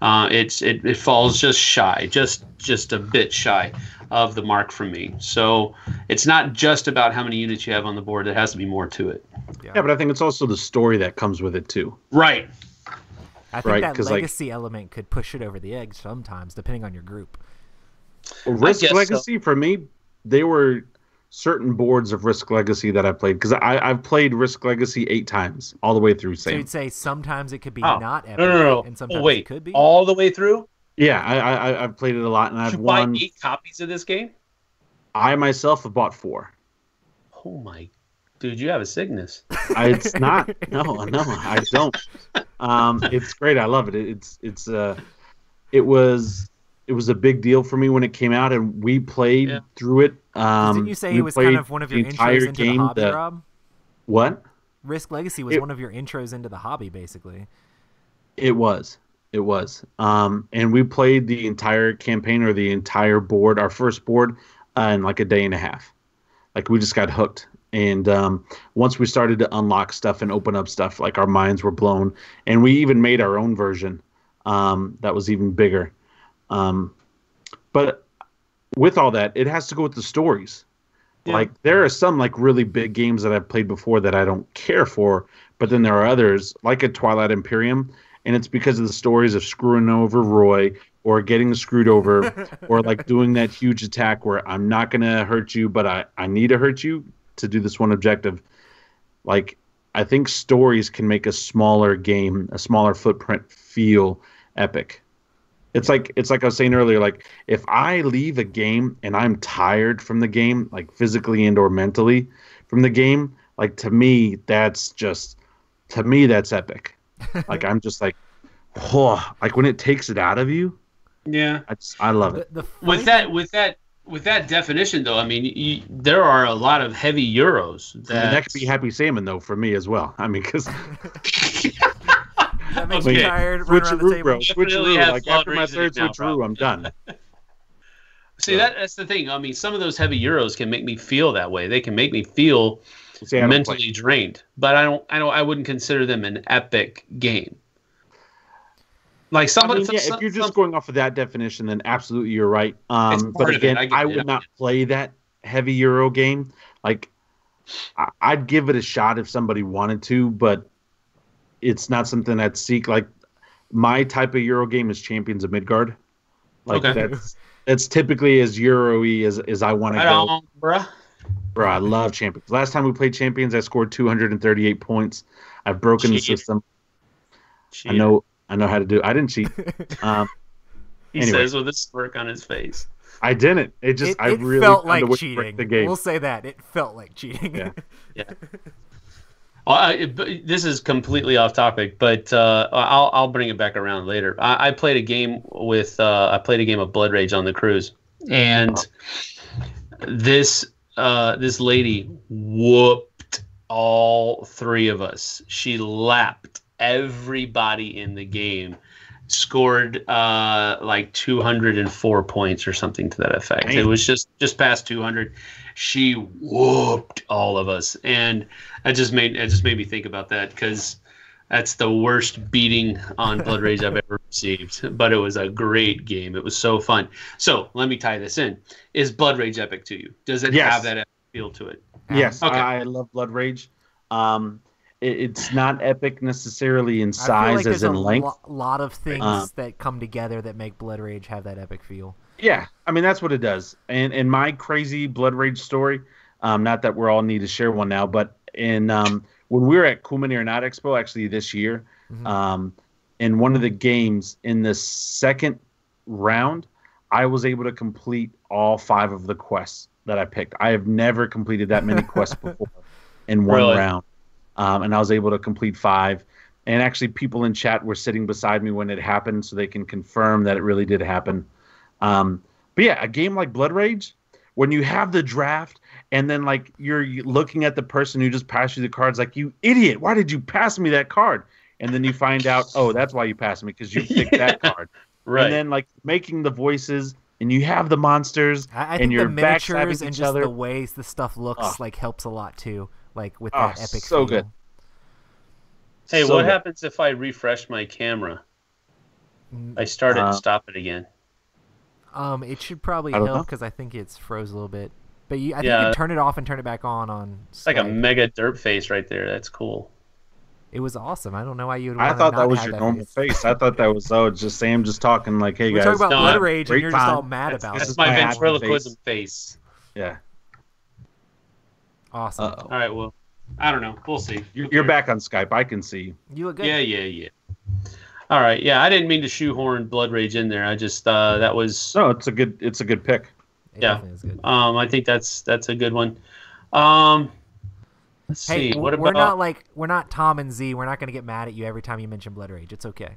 S3: It falls just shy, just a bit shy of the mark for me. So it's not just about how many units you have on the board. There has to be more to it.
S2: Yeah, but I think it's also the story that comes with it too.
S3: Right.
S1: I think that legacy element could push it over the edge sometimes, depending on your group.
S2: Risk Legacy, for me, they were certain boards of Risk Legacy that I played, because I've played Risk Legacy 8 times all the way through.
S1: So you'd say sometimes it could be not epic,
S3: no.
S1: and sometimes it could be
S3: all the way through.
S2: Yeah, I've played it a lot, and I've won.
S3: Buy 8 copies of this game?
S2: I myself have bought 4.
S3: Oh my, dude, you have a Cygnus.
S2: It's not. No, I don't. It's great. I love it. It was a big deal for me when it came out, and we played through it.
S1: Didn't you say it was kind of one of your intros into the hobby, Rob?
S2: What?
S1: Risk Legacy was one of your intros into the hobby, basically.
S2: It was. And we played the entire campaign, or the entire board, our first board, in like a day and a half. Like, we just got hooked. And once we started to unlock stuff and open up stuff, like, our minds were blown. And we even made our own version that was even bigger. But with all that, it has to go with the stories. Yeah. Like, there are some like really big games that I've played before that I don't care for, but then there are others, like a Twilight Imperium, and it's because of the stories of screwing over Roy, or getting screwed over, or like doing that huge attack where I'm not going to hurt you, but I need to hurt you to do this one objective. Like, I think stories can make a smaller game, a smaller footprint, feel epic. It's like I was saying earlier, like, if I leave a game and I'm tired from the game, like physically and or mentally from the game, like, to me that's epic. Like, I'm just like, like when it takes it out of you.
S3: Yeah,
S2: I love it.
S3: With that definition, though, I mean, there are a lot of heavy euros.
S2: That could be Happy Salmon, though, for me as well. I mean, because
S1: that makes me tired. Run around the table.
S2: Bro, switcheroo. Like after my third switcheroo, I'm done.
S3: See, that's the thing. I mean, some of those heavy euros can make me feel that way. They can make me feel mentally drained. But I wouldn't consider them an epic game. Like somebody,
S2: if you're just going off of that definition, then absolutely you're right. But again, I would not play that heavy Euro game. Like, I'd give it a shot if somebody wanted to, but it's not something I'd seek. Like, my type of Euro game is Champions of Midgard. Like that's typically as Euro-y as I want to go. Bro, I love Champions. Last time we played Champions, I scored 238 points. I've broken the system. I know how to do it. I didn't cheat.
S3: He says with a smirk on his face.
S2: I didn't. It really
S1: felt like cheating.
S2: The game.
S1: We'll say that. It felt like cheating.
S3: Yeah. Well, this is completely off topic, but I'll bring it back around later. I played a game of Blood Rage on the cruise, and this lady whooped all three of us. She lapped everybody in the game, scored like 204 points or something to that effect. Damn. It was just past 200. She whooped all of us, and it just made me think about that, because that's the worst beating on Blood Rage I've ever received. But it was a great game. It was so fun. So let me tie this in. Is Blood Rage epic to you? Does it have that feel to it?
S2: Yes, okay. I love Blood Rage. It's not epic necessarily in size as in length.
S1: A lot of things that come together that make Blood Rage have that epic feel.
S2: Yeah, I mean, that's what it does. And in my crazy Blood Rage story, not that we're all need to share one now, but in when we were at Kuman Aeronaut Expo actually this year, in one of the games in the second round, I was able to complete all 5 of the quests that I picked. I have never completed that many quests before in one round. And I was able to complete 5. And actually, people in chat were sitting beside me when it happened, so they can confirm that it really did happen. But yeah, a game like Blood Rage, when you have the draft, and then like you're looking at the person who just passed you the cards, like, you idiot, why did you pass me that card? And then you find out, oh, that's why you passed me, because you picked that card. Right. And then like making the voices, and you have the monsters,
S1: I think
S2: and you're
S1: the miniatures and
S2: each
S1: just
S2: other.
S1: The ways the stuff looks like helps a lot too. Like with that epic
S2: so
S1: feel.
S2: Good.
S3: Hey, what happens if I refresh my camera? I start it and stop it again.
S1: It should probably help, because I think it's froze a little bit. But I think you can turn it off and turn it back on. It's
S3: like a mega derp face right there. That's cool.
S1: It was awesome. I don't know why you would.
S2: I thought that was your normal face. I thought that was just Sam just talking like, "Hey guys,
S1: we're talking about Blood Rage, and you're just all mad about it."
S3: That's my ventriloquism face.
S2: Yeah.
S1: Awesome.
S3: All right. Well, I don't know. We'll see.
S2: You're back on Skype. I can see you.
S1: You look good.
S3: Yeah. All right. Yeah, I didn't mean to shoehorn Blood Rage in there. I just that was.
S2: No, it's a good pick.
S1: It is good.
S3: I think that's a good one. Let's see. What about?
S1: We're not Tom and Z. We're not going to get mad at you every time you mention Blood Rage. It's okay.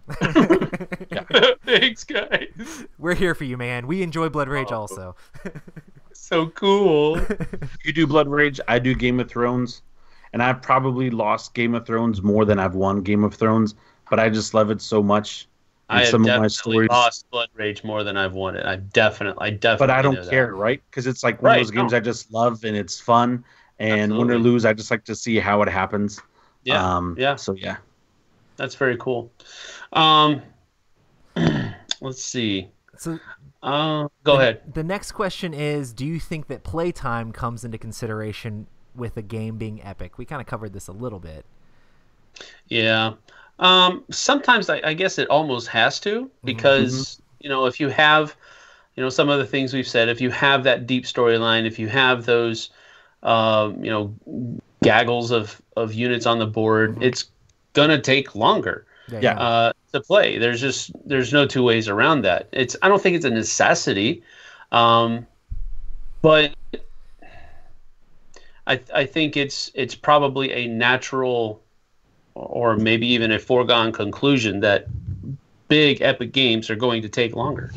S3: Thanks, guys.
S1: We're here for you, man. We enjoy Blood Rage also.
S3: So cool.
S2: You do Blood Rage. I do Game of Thrones, and I've probably lost Game of Thrones more than I've won Game of Thrones. But I just love it so much.
S3: I have definitely lost Blood Rage more than I've won it. I definitely.
S2: But I don't care, right? Because it's like one of those games I just love, and it's fun. And win or lose, I just like to see how it happens.
S3: Yeah.
S2: So yeah,
S3: that's very cool. Let's see.
S1: So,
S3: go ahead.
S1: The next question is: do you think that playtime comes into consideration with a game being epic? We kind of covered this a little bit.
S3: Yeah. Sometimes I guess it almost has to, because if you have, some of the things we've said, if you have that deep storyline, if you have those. Gaggles of units on the board, it's gonna take longer to play. There's no two ways around that. I don't think it's a necessity, but I think it's probably a natural, or maybe even a foregone conclusion, that big epic games are going to take longer.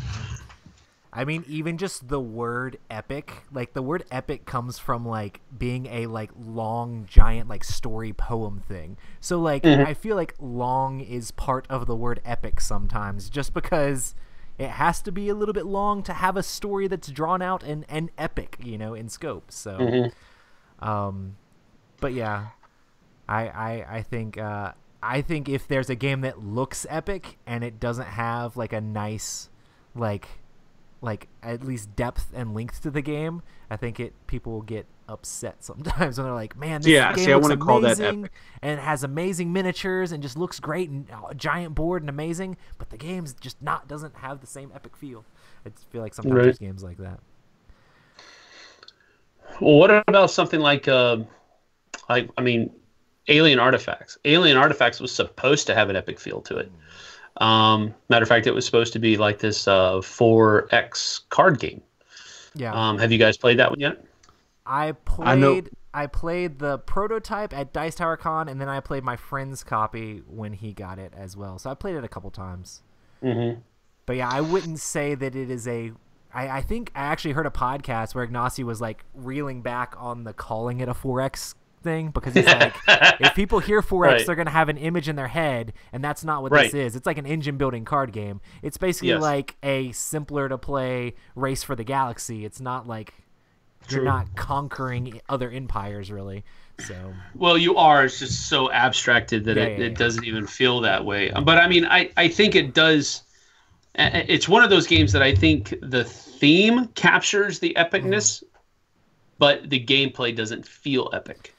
S1: I mean, even just the word epic, like the word epic comes from like being a like long, giant, like story poem thing. So like, I feel like long is part of the word epic sometimes, just because it has to be a little bit long to have a story that's drawn out and epic, you know, in scope. So, but yeah, I think if there's a game that looks epic and it doesn't have like a nice, like at least depth and length to the game, I think people will get upset sometimes when they're like, man, this game looks amazing and it has amazing miniatures and just looks great and a giant board and amazing, but the game's just doesn't have the same epic feel. I feel like sometimes there's games like that.
S3: Well, what about something like Alien Artifacts? Alien Artifacts was supposed to have an epic feel to it. Matter of fact, it was supposed to be like this 4X card game.
S1: Yeah.
S3: Have you guys played that one yet?
S1: I played the prototype at Dice Tower Con, and then I played my friend's copy when he got it as well. So I played it a couple times. But yeah, I wouldn't say that it is a... I think I actually heard a podcast where Ignacy was like reeling back on the calling it a 4X thing, because he's like, if people hear 4X, they're going to have an image in their head, and that's not what this is. It's like an engine building card game. It's basically like a simpler to play Race for the Galaxy. It's not like you're not conquering other empires, really. So, well,
S3: you are. It's just so abstracted that it doesn't even feel that way. But I mean, I think it does. It's one of those games that I think the theme captures the epicness, but the gameplay doesn't feel epic.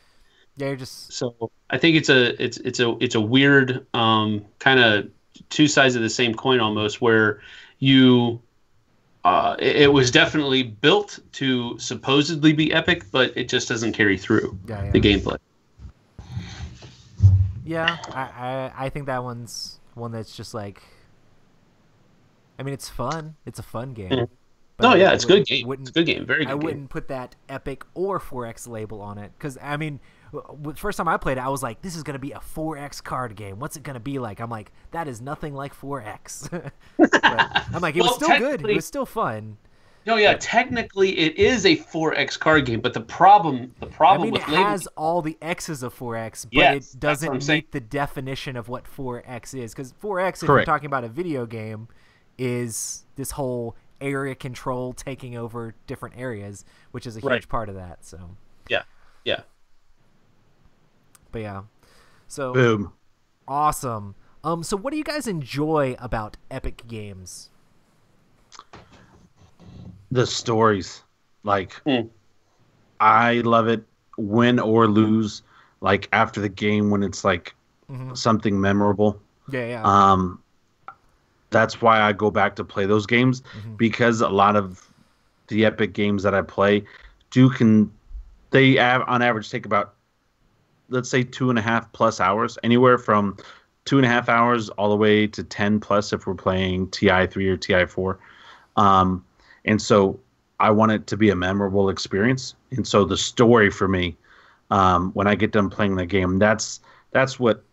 S1: Yeah, just
S3: so I think it's a weird kind of two sides of the same coin almost, where you it was definitely built to supposedly be epic, but it just doesn't carry through the gameplay.
S1: Yeah, I think that one's one that's just like, I mean, it's fun. It's a fun game.
S3: But it's a good game. It's a good game. Very good game.
S1: I wouldn't put that epic or 4X label on it, because I mean, first time I played it, I was like, this is going to be a 4X card game. What's it going to be like? I'm like, that is nothing like 4X. I'm like, it was still good. It was still fun.
S3: No, yeah, technically it is a 4X card game, but the problem
S1: I mean,
S3: with
S1: it has all the X's of 4X, but it doesn't meet the definition of what 4X is. Because 4X, if you're talking about a video game, is this whole area control taking over different areas, which is a huge part of that. So
S3: yeah.
S1: But yeah, so
S2: boom,
S1: awesome. So what do you guys enjoy about epic games?
S2: The stories, like I love it, win or lose, like after the game when it's like something memorable. That's why I go back to play those games, because a lot of the epic games that I play they on average take about, let's say, 2.5+ hours, anywhere from 2.5 hours all the way to 10+ if we're playing TI3 or TI4. And so I want it to be a memorable experience. And so the story for me, when I get done playing the game, that's what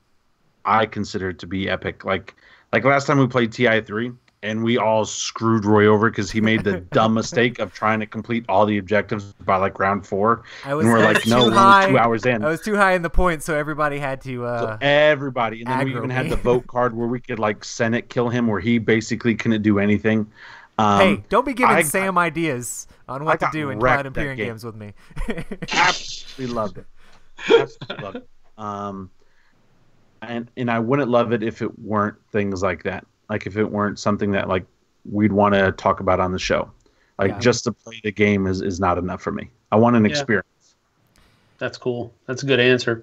S2: I consider to be epic. Like last time we played TI3, and we all screwed Roy over because he made the dumb mistake of trying to complete all the objectives by like round 4. And we're like, no, we're only 2 hours in.
S1: I was too high in the points, so everybody had to.
S2: So everybody, and then we even had the vote card where we could like Senate kill him, where he basically couldn't do anything.
S1: Hey, don't be giving Sam ideas on what to do in Cloud Imperium games with me.
S2: Absolutely loved it. Absolutely loved it. And I wouldn't love it if it weren't things like that. Like if it weren't something that like we'd want to talk about on the show. Like just to play the game is not enough for me. I want an experience.
S3: That's cool. That's a good answer.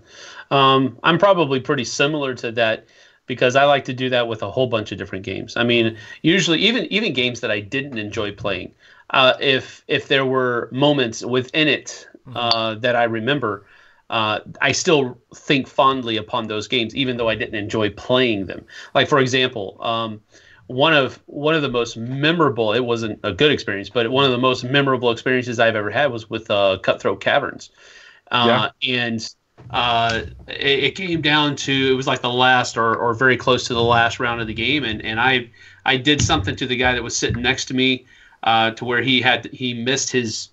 S3: I'm probably pretty similar to that, because I like to do that with a whole bunch of different games. I mean, usually even games that I didn't enjoy playing, if there were moments within it that I remember, I still think fondly upon those games, even though I didn't enjoy playing them. Like, for example, one of the most memorable, it wasn't a good experience, but one of the most memorable experiences I've ever had was with Cutthroat Caverns. And it came down to, it was like the last or very close to the last round of the game, and I did something to the guy that was sitting next to me to where he missed his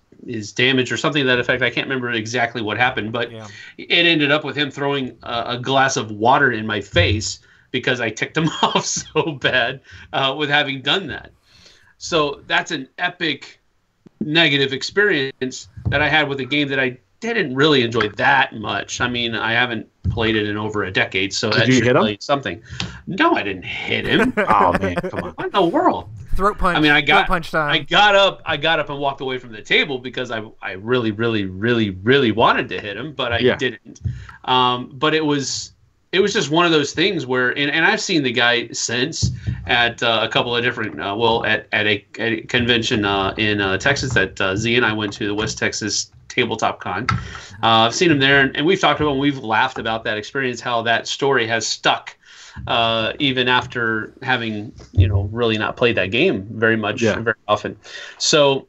S3: damage or something to that effect. I can't remember exactly what happened, but it ended up with him throwing a glass of water in my face because I ticked him off so bad with having done that. So that's an epic negative experience that I had with a game that I didn't really enjoy that much. I mean, I haven't played it in over a decade, so that should tell you something. No, I didn't hit him.
S2: Oh man, come on!
S3: What in the world?
S1: Throat punch.
S3: I mean, I got
S1: time.
S3: I got up and walked away from the table because I really, really, really, really wanted to hit him, but I didn't. But it was just one of those things where, and I've seen the guy since at a couple of different, at a convention in Texas that Z and I went to, the West Texas Tabletop Con. I've seen him there, and we've talked about, and we've laughed about that experience, how that story has stuck even after having, really not played that game very much, very often. So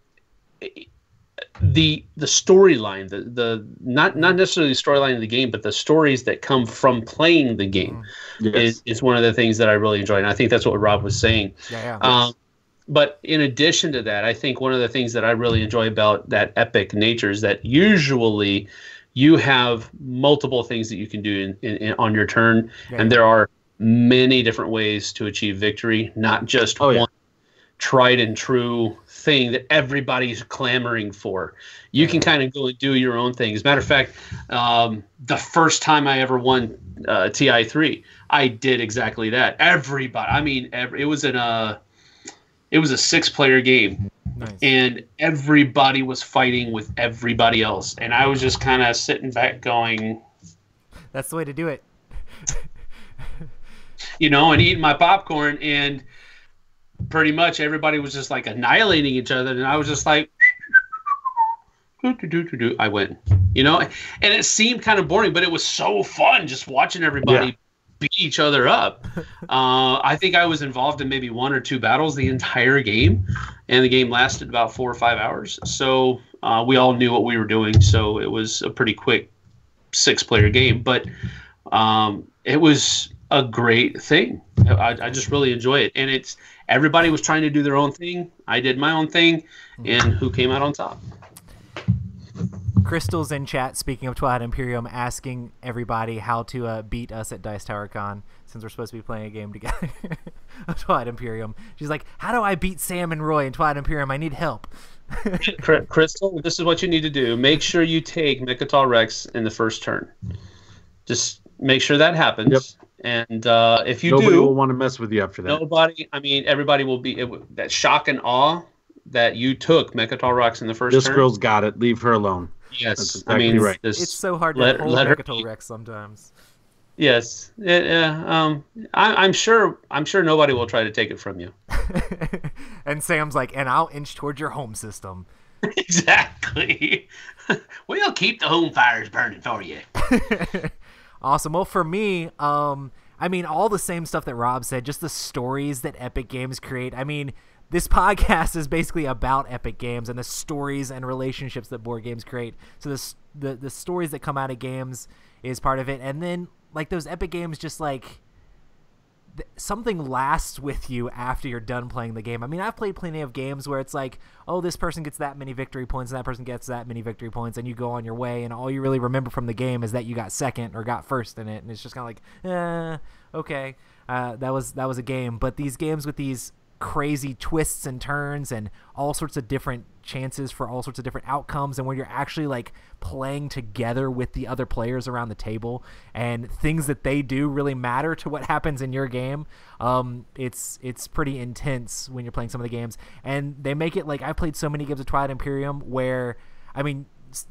S3: the storyline, the not necessarily the storyline of the game, but the stories that come from playing the game is one of the things that I really enjoy, and I think that's what Rob was saying. But in addition to that, I think one of the things that I really enjoy about that epic nature is that usually you have multiple things that you can do on your turn, and there are many different ways to achieve victory, not just one tried and true thing that everybody's clamoring for. You can kind of go and do your own thing. As a matter of fact, the first time I ever won TI3, I did exactly that. Everybody, I mean, it was a 6-player game.
S1: Nice.
S3: And everybody was fighting with everybody else. And I was just kind of sitting back going,
S1: that's the way to do it.
S3: And eating my popcorn, and pretty much everybody was just like annihilating each other. And I was just like, I win, and it seemed kind of boring, but it was so fun just watching everybody beat each other up. I think I was involved in maybe 1 or 2 battles the entire game, and the game lasted about 4 or 5 hours. So we all knew what we were doing, so it was a pretty quick 6-player game. But it was a great thing. I just really enjoy it, and everybody was trying to do their own thing. I did my own thing, and who came out on top?
S1: Crystal's in chat, speaking of Twilight Imperium, asking everybody how to beat us at Dice Tower Con, since we're supposed to be playing a game together of Twilight Imperium. She's like, how do I beat Sam and Roy in Twilight Imperium? I need help.
S3: Crystal, this is what you need to do. Make sure you take Mechatol Rex in the first turn. Just make sure that happens. Yep. And if you
S2: nobody will want to mess with you after that.
S3: Everybody will be that shock and awe that you took Mechatol Rex in the first turn.
S2: This girl's got it. Leave her alone.
S3: Yes,
S2: that's exactly right.
S1: It's so hard to hold Mechatol Rex sometimes.
S3: Yes, I'm sure nobody will try to take it from you.
S1: And Sam's like, and I'll inch towards your home system.
S3: Exactly. We'll keep the home fires burning for you.
S1: Awesome. Well, for me, I mean, all the same stuff that Rob said, just the stories that Epic Games create. I mean, this podcast is basically about Epic Games and the stories and relationships that board games create. So the stories that come out of games is part of it. And then, like, those Epic Games, just like something lasts with you after you're done playing the game. I mean, I've played plenty of games where it's like, oh, this person gets that many victory points and that person gets that many victory points, and you go on your way, and all you really remember from the game is that you got second or got first in it, and it's just kind of like, okay, that was a game. But these games with these crazy twists and turns and all sorts of different chances for all sorts of different outcomes, and when you're actually like playing together with the other players around the table and things that they do really matter to what happens in your game, it's pretty intense when you're playing some of the games. And they make it like, I've played so many games of Twilight Imperium where, I mean,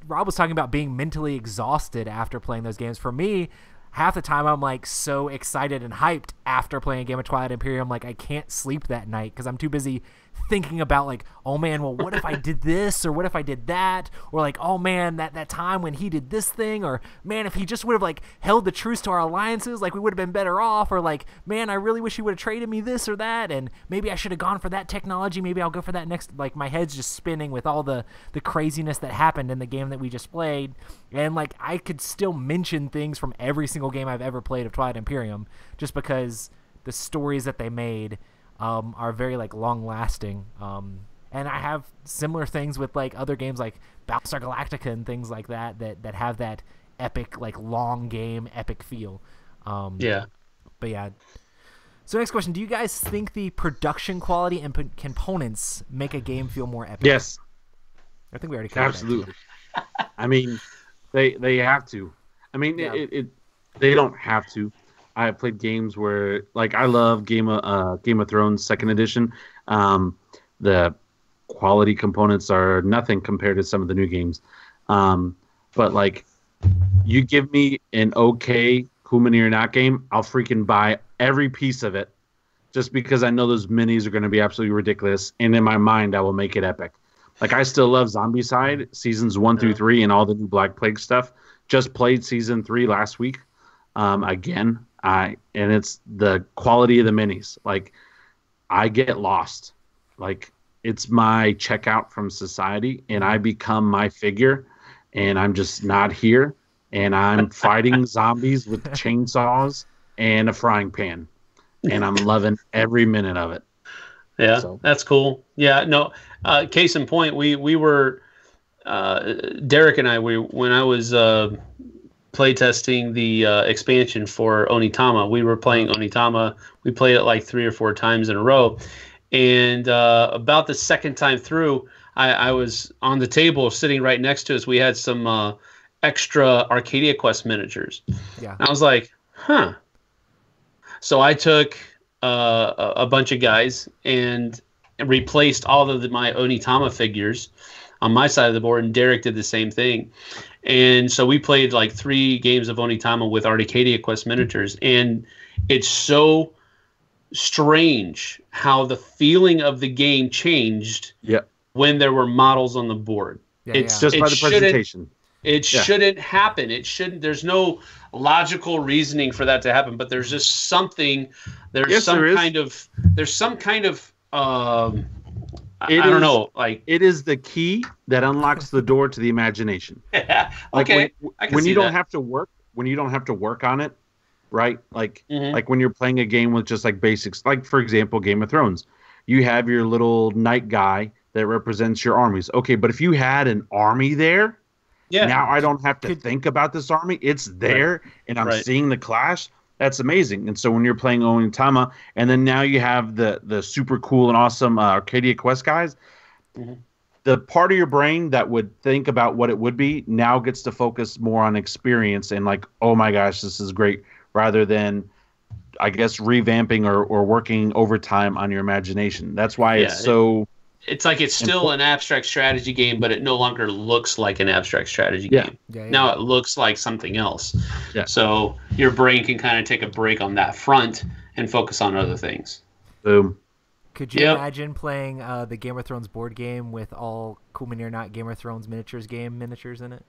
S1: Rob was talking about being mentally exhausted after playing those games. For me, half the time I'm like so excited and hyped after playing a game of Twilight Imperium, like I can't sleep that night because I'm too busy thinking about like, oh man, well, what if I did this, or what if I did that, or like, oh man, that time when he did this thing, or man, if he just would have like held the truce to our alliances, like we would have been better off, or like, man, I really wish he would have traded me this or that, and maybe I should have gone for that technology, maybe I'll go for that next. Like my head's just spinning with all the craziness that happened in the game that we just played, and like I could still mention things from every single game I've ever played of Twilight Imperium, just because the stories that they made are very like long lasting, and I have similar things with like other games like Battlestar Galactica and things like that have that epic like long game epic feel. But yeah. So next question: do you guys think the production quality and components make a game feel more epic?
S2: Yes,
S1: I think we already covered
S2: absolutely. I mean, they have to. I mean, they don't have to. I have played games where, like, I love Game of Thrones Second Edition. The quality components are nothing compared to some of the new games. But like, you give me an okay Kumani or Not game, I'll freaking buy every piece of it, just because I know those minis are going to be absolutely ridiculous, and in my mind, I will make it epic. Like, I still love Zombicide seasons 1 through 3 and all the new Black Plague stuff. Just played season 3 last week. Again. And it's the quality of the minis. Like, I get lost. Like, it's my checkout from society, and I become my figure, and I'm just not here, and I'm fighting zombies with chainsaws and a frying pan, and I'm loving every minute of it.
S3: Yeah, so. That's cool. Yeah, no. Case in point, we were Derek and I. When I was playtesting the expansion for Onitama. We were playing Onitama. We played it like 3 or 4 times in a row. And about the second time through, I was on the table sitting right next to us. We had some extra Arcadia Quest miniatures. Yeah. And I was like, huh. So I took a bunch of guys and replaced all of my Onitama figures on my side of the board, and Derek did the same thing. And so we played like 3 games of Onitama with Arcadia Quest miniatures, and it's so strange how the feeling of the game changed when there were models on the board.
S2: It's just by the presentation.
S3: It shouldn't happen. It shouldn't. There's no logical reasoning for that to happen, but there's just something. There's some kind of. I don't know. Like,
S2: it is the key that unlocks the door to the imagination. Like,
S3: okay.
S2: When you don't have to work, when you don't have to work on it, right? Like, like when you're playing a game with just like basics, like for example, Game of Thrones, you have your little knight guy that represents your armies. Okay, but if you had an army there, now I don't have to think about this army. It's there, and I'm seeing the clash. That's amazing. And so when you're playing Onitama, and then now you have the super cool and awesome Arcadia Quest guys, the part of your brain that would think about what it would be now gets to focus more on experience and like, oh my gosh, this is great, rather than, I guess, revamping or working overtime on your imagination. That's why it's so...
S3: It's like it's still an abstract strategy game, but it no longer looks like an abstract strategy game. Now it looks like something else. So your brain can kind of take a break on that front and focus on other things.
S2: Boom.
S1: Could you imagine playing the Game of Thrones board game with all Cool Mini or Not Game of Thrones miniatures in it?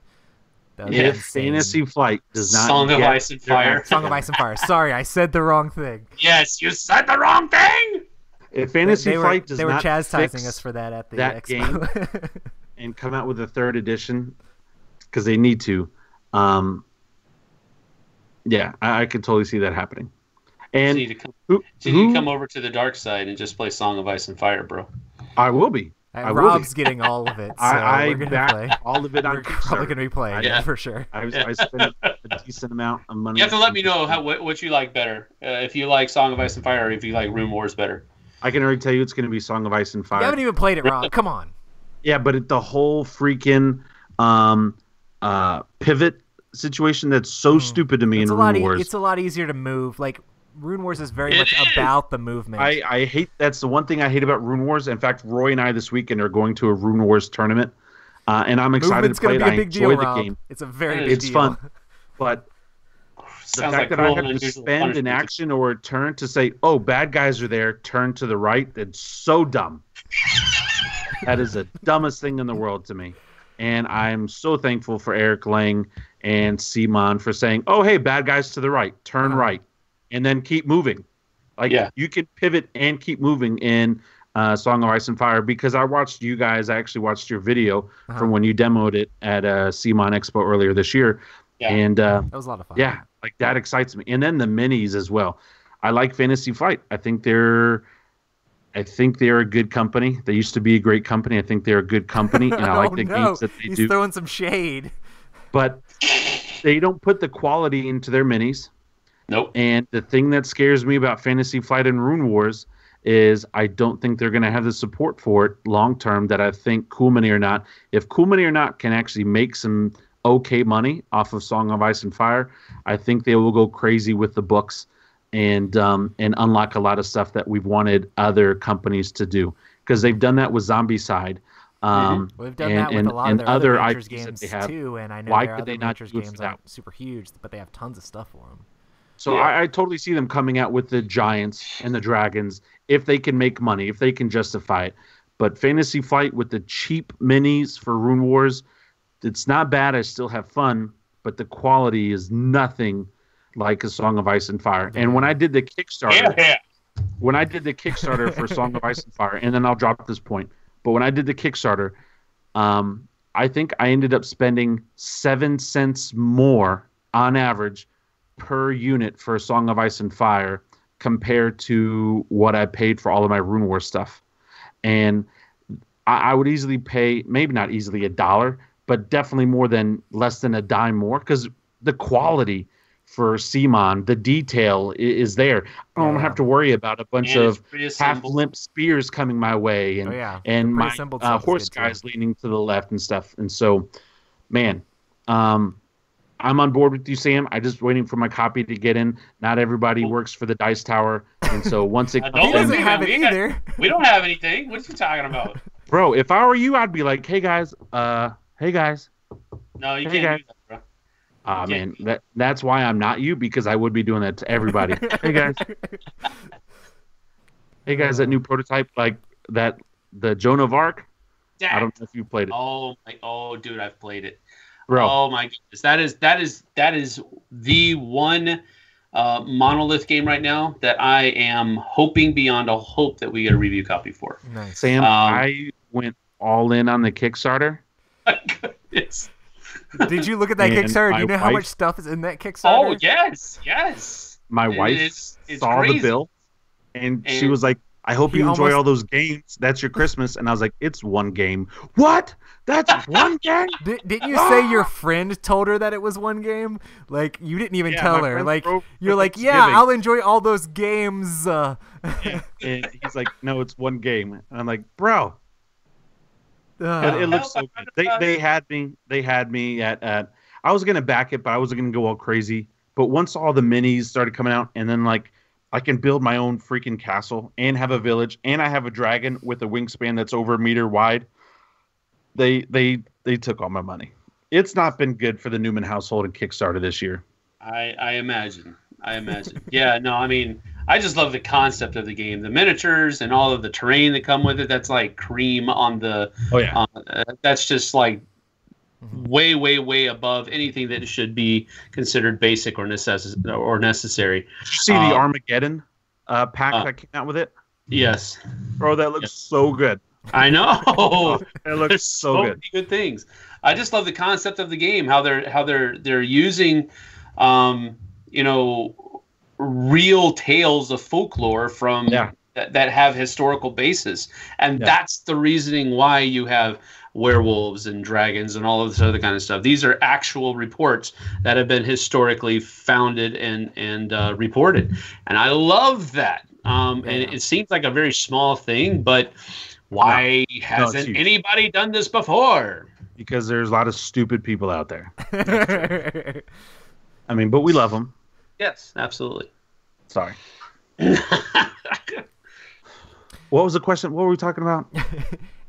S2: If Fantasy Flight does not
S3: Song of Ice and Fire.
S1: Song of Ice and Fire. Sorry, I said the wrong thing.
S3: Yes, you said the wrong thing!
S2: If Fantasy Flight does not
S1: they were chastising us for that at the
S2: that
S1: expo.
S2: game and come out with a 3rd edition, because they need to, I could totally see that happening. And
S3: you need to come over to the dark side and just play Song of Ice and Fire, bro.
S2: I will be.
S1: Rob's getting all of it. So
S2: I back all of it on
S1: We're probably going to be playing it for sure.
S2: I spent a decent amount of money.
S3: You have to let me know what you like better. If you like Song of Ice and Fire, or if you like Rune Wars better.
S2: I can already tell you it's going to be Song of Ice and Fire.
S1: You haven't even played it, Rob. Come on.
S2: Yeah, but the whole freaking pivot situation that's so stupid to me in Rune Wars.
S1: It's a lot easier to move. Like, Rune Wars is very much about the movement.
S2: I hate that's the one thing I hate about Rune Wars. In fact, Roy and I this weekend are going to a Rune Wars tournament, and I'm excited to play it. I enjoy the game.
S1: It's a very big deal.
S2: It's fun, but The fact that I have to spend an action or a turn to say, "Oh, bad guys are there. Turn to the right." That's so dumb. That is the dumbest thing in the world to me. And I'm so thankful for Eric Lang and Simon for saying, "Oh, hey, bad guys to the right. Turn right, and then keep moving." Like you can pivot and keep moving in Song of Ice and Fire, because I watched you guys. I actually watched your video from when you demoed it at CMON Expo earlier this year. Yeah. And
S1: that was a lot of fun.
S2: Yeah, like that excites me. And then the minis as well. I like Fantasy Flight. I think they're a good company. They used to be a great company. I think they're a good company, and I like the games that they do.
S1: He's throwing some shade.
S2: But they don't put the quality into their minis.
S3: Nope.
S2: And the thing that scares me about Fantasy Flight and Rune Wars is I don't think they're going to have the support for it long term that I think Cool Mini or Not. If Cool Mini or Not can actually make some okay money off of Song of Ice and Fire, I think they will go crazy with the books and unlock a lot of stuff that we've wanted other companies to do, because they've done that with Zombicide.
S1: We've done that with a lot of their other Adventures games too, and I know their other Adventures games aren't super huge, but they have tons of stuff for them.
S2: So I totally see them coming out with the Giants and the Dragons if they can make money, if they can justify it. But Fantasy Flight with the cheap minis for Rune Wars, it's not bad. I still have fun, but the quality is nothing like a Song of Ice and Fire. And when I did the Kickstarter, for Song of Ice and Fire, and then I'll drop this point, but when I did the Kickstarter, I think I ended up spending 7 cents more on average per unit for a Song of Ice and Fire compared to what I paid for all of my Rune War stuff. And I would easily pay, maybe not easily $1, but definitely less than a dime more, because the quality for Simon, the detail is there. I don't have to worry about a bunch of half-limp spears coming my way and my horse guys leaning to the left and stuff. And so, man, I'm on board with you, Sam. I'm just waiting for my copy to get in. Not everybody works for the Dice Tower, and so once it
S3: comes in, we don't have anything. What are you talking about,
S2: bro? If I were you, I'd be like, "Hey guys, No, you
S3: can't do that, bro.
S2: Man, that's why I'm not you, because I would be doing that to everybody. Hey guys, that new prototype, like that, the Joan of Arc. I don't know if you played it.
S3: Oh, dude, I've played it.
S2: Bro.
S3: Oh my goodness, that is the one monolith game right now that I am hoping beyond a hope that we get a review copy for.
S1: Nice.
S2: Sam, I went all in on the Kickstarter.
S3: My goodness.
S1: Did you look at that Kickstarter? Do you know how much stuff is in that Kickstarter?
S3: Oh yes.
S2: My wife
S3: it's
S2: saw
S3: crazy.
S2: the bill, and she was like, "I hope you enjoy all those games. That's your Christmas." And I was like, "It's one game." What? That's one game?
S1: Didn't you say your friend told her that it was one game? Like, you didn't even tell her. Like, you're like, "Yeah, I'll enjoy all those games."
S2: And he's like, "No, it's one game." And I'm like, "Bro." It looks so good. They had me at I was gonna back it, but I wasn't gonna go all crazy. But once all the minis started coming out, and then like I can build my own freaking castle and have a village, and I have a dragon with a wingspan that's over a meter wide. They took all my money. It's not been good for the Newman household and Kickstarter this year.
S3: I imagine. Yeah, no, I mean, I just love the concept of the game, the miniatures and all of the terrain that come with it. That's like cream on the.
S2: Oh yeah.
S3: That's just like way above anything that should be considered basic or necessary.
S2: Did you see the Armageddon pack that came out with it?
S3: Yes.
S2: Bro, that looks so good.
S3: I know.
S2: It looks so good.
S3: Many good things. I just love the concept of the game. How they're using, real tales of folklore from that have historical basis, and that's the reasoning why you have werewolves and dragons and all of this other kind of stuff. These are actual reports that have been historically founded and reported, and I love that. And it seems like a very small thing, but why hasn't anybody done this before?
S2: Because there's a lot of stupid people out there. I mean, but we love them.
S3: Yes, absolutely.
S2: Sorry. What was the question? What were we talking about?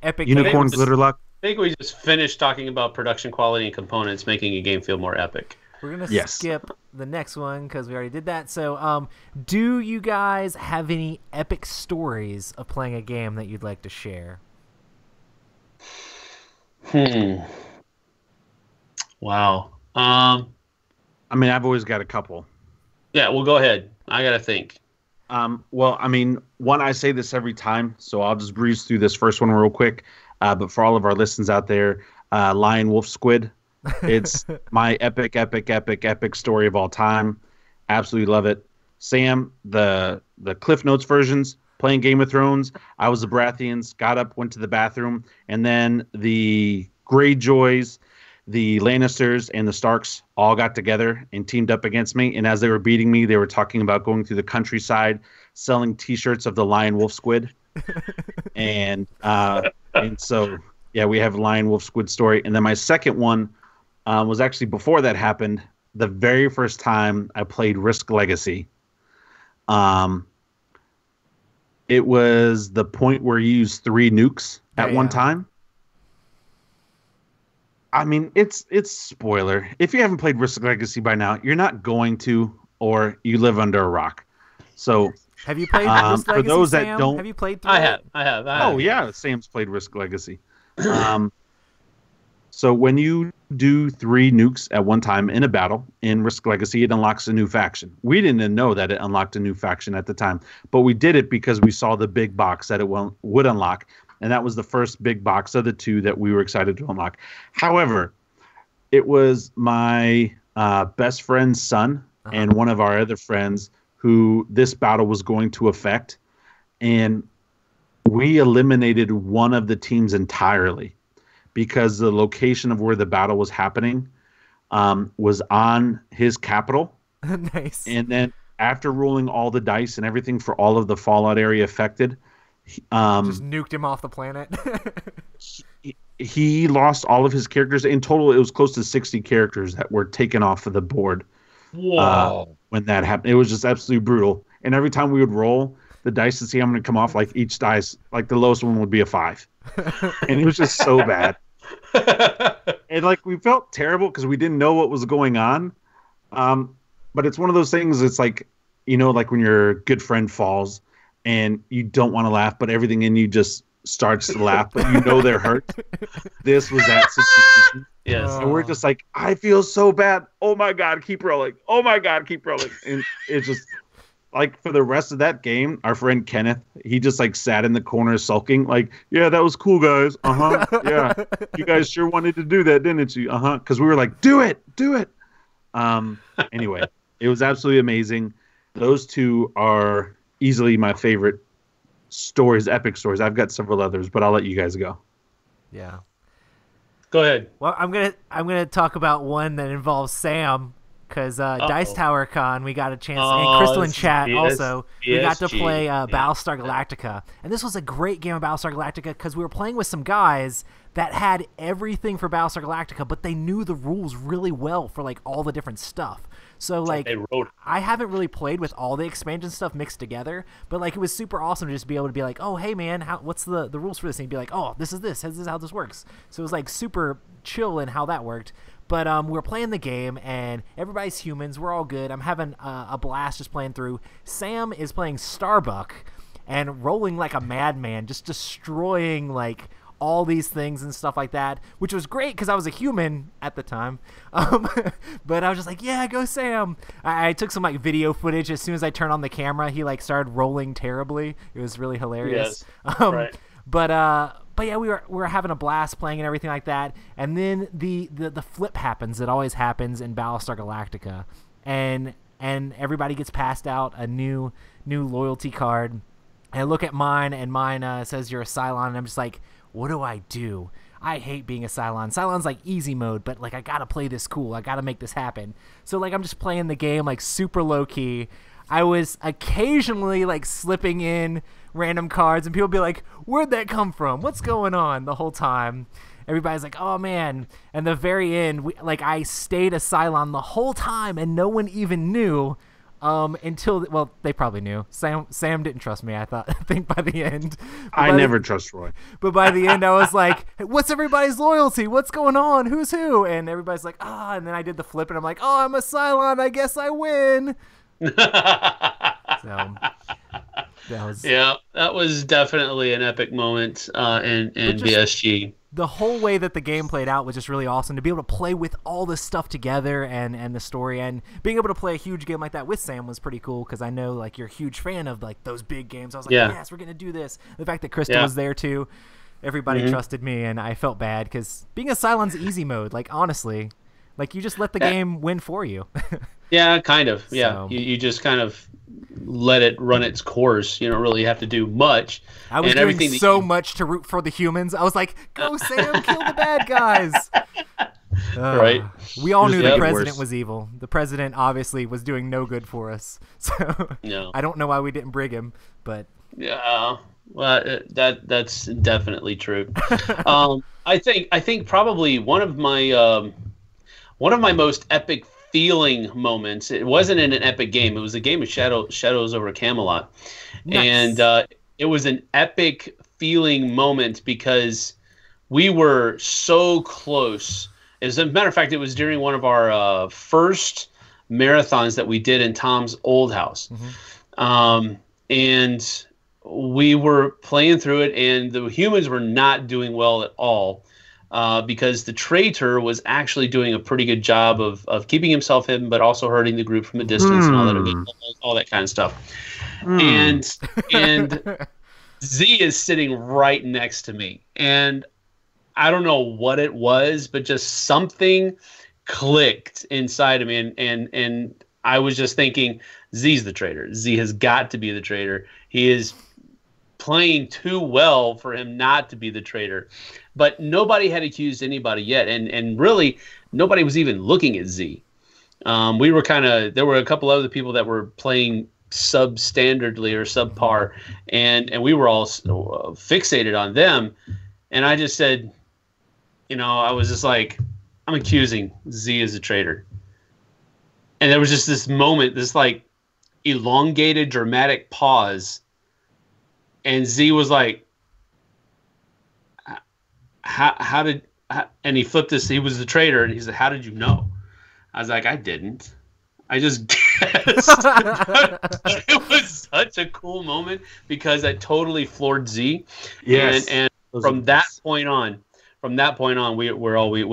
S1: Epic
S2: Unicorn Glitter Luck.
S3: I think we just finished talking about production quality and components making a game feel more epic.
S1: We're gonna
S2: Yes.
S1: skip the next one because we already did that. So, do you guys have any epic stories of playing a game that you'd like to share?
S3: Wow.
S2: I mean, I've always got a couple.
S3: Yeah, well, go ahead. I gotta think.
S2: Well, I mean, one, I say this every time, so I'll just breeze through this first one real quick. But for all of our listeners out there, Lion Wolf Squid. It's my epic story of all time. Absolutely love it. Sam, the Cliff Notes versions, playing Game of Thrones. I was the Baratheons, got up, went to the bathroom, and then the Greyjoys, the Lannisters, and the Starks all got together and teamed up against me. And as they were beating me, they were talking about going through the countryside, selling T-shirts of the Lion Wolf Squid. and so, yeah, we have Lion Wolf Squid story. And then my second one was actually before that happened. The very first time I played Risk Legacy. It was the point where you use 3 nukes at one time. I mean, it's spoiler. If you haven't played Risk Legacy by now, you're not going to, or you live under a rock. So,
S1: have you played Risk Legacy,
S2: for those
S1: Sam?
S2: that don't,
S1: have you played through
S3: I
S1: it?
S3: have.
S2: Oh yeah, Sam's played Risk Legacy. So when you do 3 nukes at one time in a battle in Risk Legacy, it unlocks a new faction. We didn't know that it unlocked a new faction at the time, but we did it because we saw the big box that it would unlock. And that was the first big box of the 2 that we were excited to unlock. However, it was my best friend's son and one of our other friends who this battle was going to affect. And we eliminated one of the teams entirely because the location of where the battle was happening was on his capital.
S1: Nice.
S2: And then after rolling all the dice and everything for all of the Fallout area affected,
S1: just nuked him off the planet.
S2: he lost all of his characters. In total, it was close to 60 characters that were taken off of the board.
S3: Whoa.
S2: When that happened. It was just absolutely brutal. And every time we would roll the dice to see how many come off, like each dice, like the lowest one would be a 5. And it was just so bad. And like we felt terrible because we didn't know what was going on. But it's one of those things, it's like, you know, like when your good friend falls and you don't want to laugh, but everything in you just starts to laugh, but you know they're hurt. This was that situation.
S3: Yes.
S2: And we're just like, I feel so bad. Oh my God, keep rolling. Oh my God, keep rolling. And it's just like for the rest of that game, our friend Kenneth, he just like sat in the corner sulking, like, yeah, that was cool, guys. Yeah. You guys sure wanted to do that, didn't you? Because we were like, do it. Anyway, it was absolutely amazing. Those 2 are easily my favorite stories, epic stories. I've got several others, but I'll let you guys go.
S1: Yeah.
S3: Go ahead.
S1: Well, I'm gonna talk about one that involves Sam because Dice Tower Con we got a chance, and Crystal in chat also. We got to play Battlestar Galactica, and this was a great game of Battlestar Galactica because we were playing with some guys that had everything for Battlestar Galactica, but they knew the rules really well for like all the different stuff. So like I haven't really played with all the expansion stuff mixed together, but like it was super awesome to just be able to be like, oh hey man, what's the rules for this? And you'd be like, oh this is how this works. So it was like super chill in how that worked. But we're playing the game and everybody's humans. We're all good. I'm having a blast just playing through. Sam is playing Starbuck and rolling like a madman, just destroying like all these things and stuff like that, which was great because I was a human at the time. But I was just like, yeah, go Sam. I took some like video footage. As soon as I turned on the camera, he like started rolling terribly. It was really hilarious.
S3: Yes. Right.
S1: But yeah, we were having a blast playing and everything like that. And then the flip happens. It always happens in Battlestar Galactica, and everybody gets passed out a new loyalty card. And I look at mine, and mine says you're a Cylon, and I'm just like, what do I do? I hate being a Cylon. Cylon's like easy mode, but like I gotta play this cool. I gotta make this happen. So like I'm just playing the game like super low key. I was occasionally like slipping in random cards, and people be like, "Where'd that come from? What's going on?" The whole time, everybody's like, "Oh man!" And the very end, I stayed a Cylon the whole time, and no one even knew Until they probably knew. Sam didn't trust me. I think by the end.
S2: I never trust Roy.
S1: But by the end, I was like, hey, "What's everybody's loyalty? What's going on? Who's who?" And everybody's like, "Ah!" And then I did the flip, and I'm like, "Oh, I'm a Cylon. I guess I win." So
S3: that was definitely an epic moment in BSG.
S1: The whole way that the game played out was just really awesome, to be able to play with all this stuff together and the story, and being able to play a huge game like that with Sam was pretty cool, because I know like you're a huge fan of like those big games. I was like, yes, we're gonna do this. The fact that Krista was there too, everybody trusted me, and I felt bad because being a Cylon's easy mode. Like honestly, like you just let the game win for you.
S3: Yeah, kind of. Yeah,
S1: So,
S3: you just kind of let it run its course. You don't really have to do much.
S1: I was doing so much to root for the humans. I was like, "Go Sam, kill the bad guys!"
S3: Right.
S1: We all knew the president was evil. The president obviously was doing no good for us. So I don't know why we didn't brig him, but
S3: yeah, well, that's definitely true. I think probably one of my most epic feeling moments. It wasn't in an epic game. It was a game of Shadows over Camelot.
S1: Nice.
S3: And it was an epic feeling moment because we were so close. As a matter of fact, it was during one of our first marathons that we did in Tom's old house. And we were playing through it, and the humans were not doing well at all. Because the traitor was actually doing a pretty good job of keeping himself hidden, but also hurting the group from a distance and all that kind of stuff. And Z is sitting right next to me, and I don't know what it was, but just something clicked inside of me, and I was just thinking, Z's the traitor. Z has got to be the traitor. He is playing too well for him not to be the traitor. But nobody had accused anybody yet, and really nobody was even looking at Z. We were there were a couple other people that were playing substandardly or subpar, and we were all fixated on them. And I just said, I was just like, I'm accusing Z as a traitor. And there was just this moment, this like elongated dramatic pause, and Z was like, and he flipped this. He was the traitor, and he said, "How did you know?" I was like, "I didn't. I just guessed." It was such a cool moment because that totally floored Z.
S2: Yes.
S3: And from that point on, we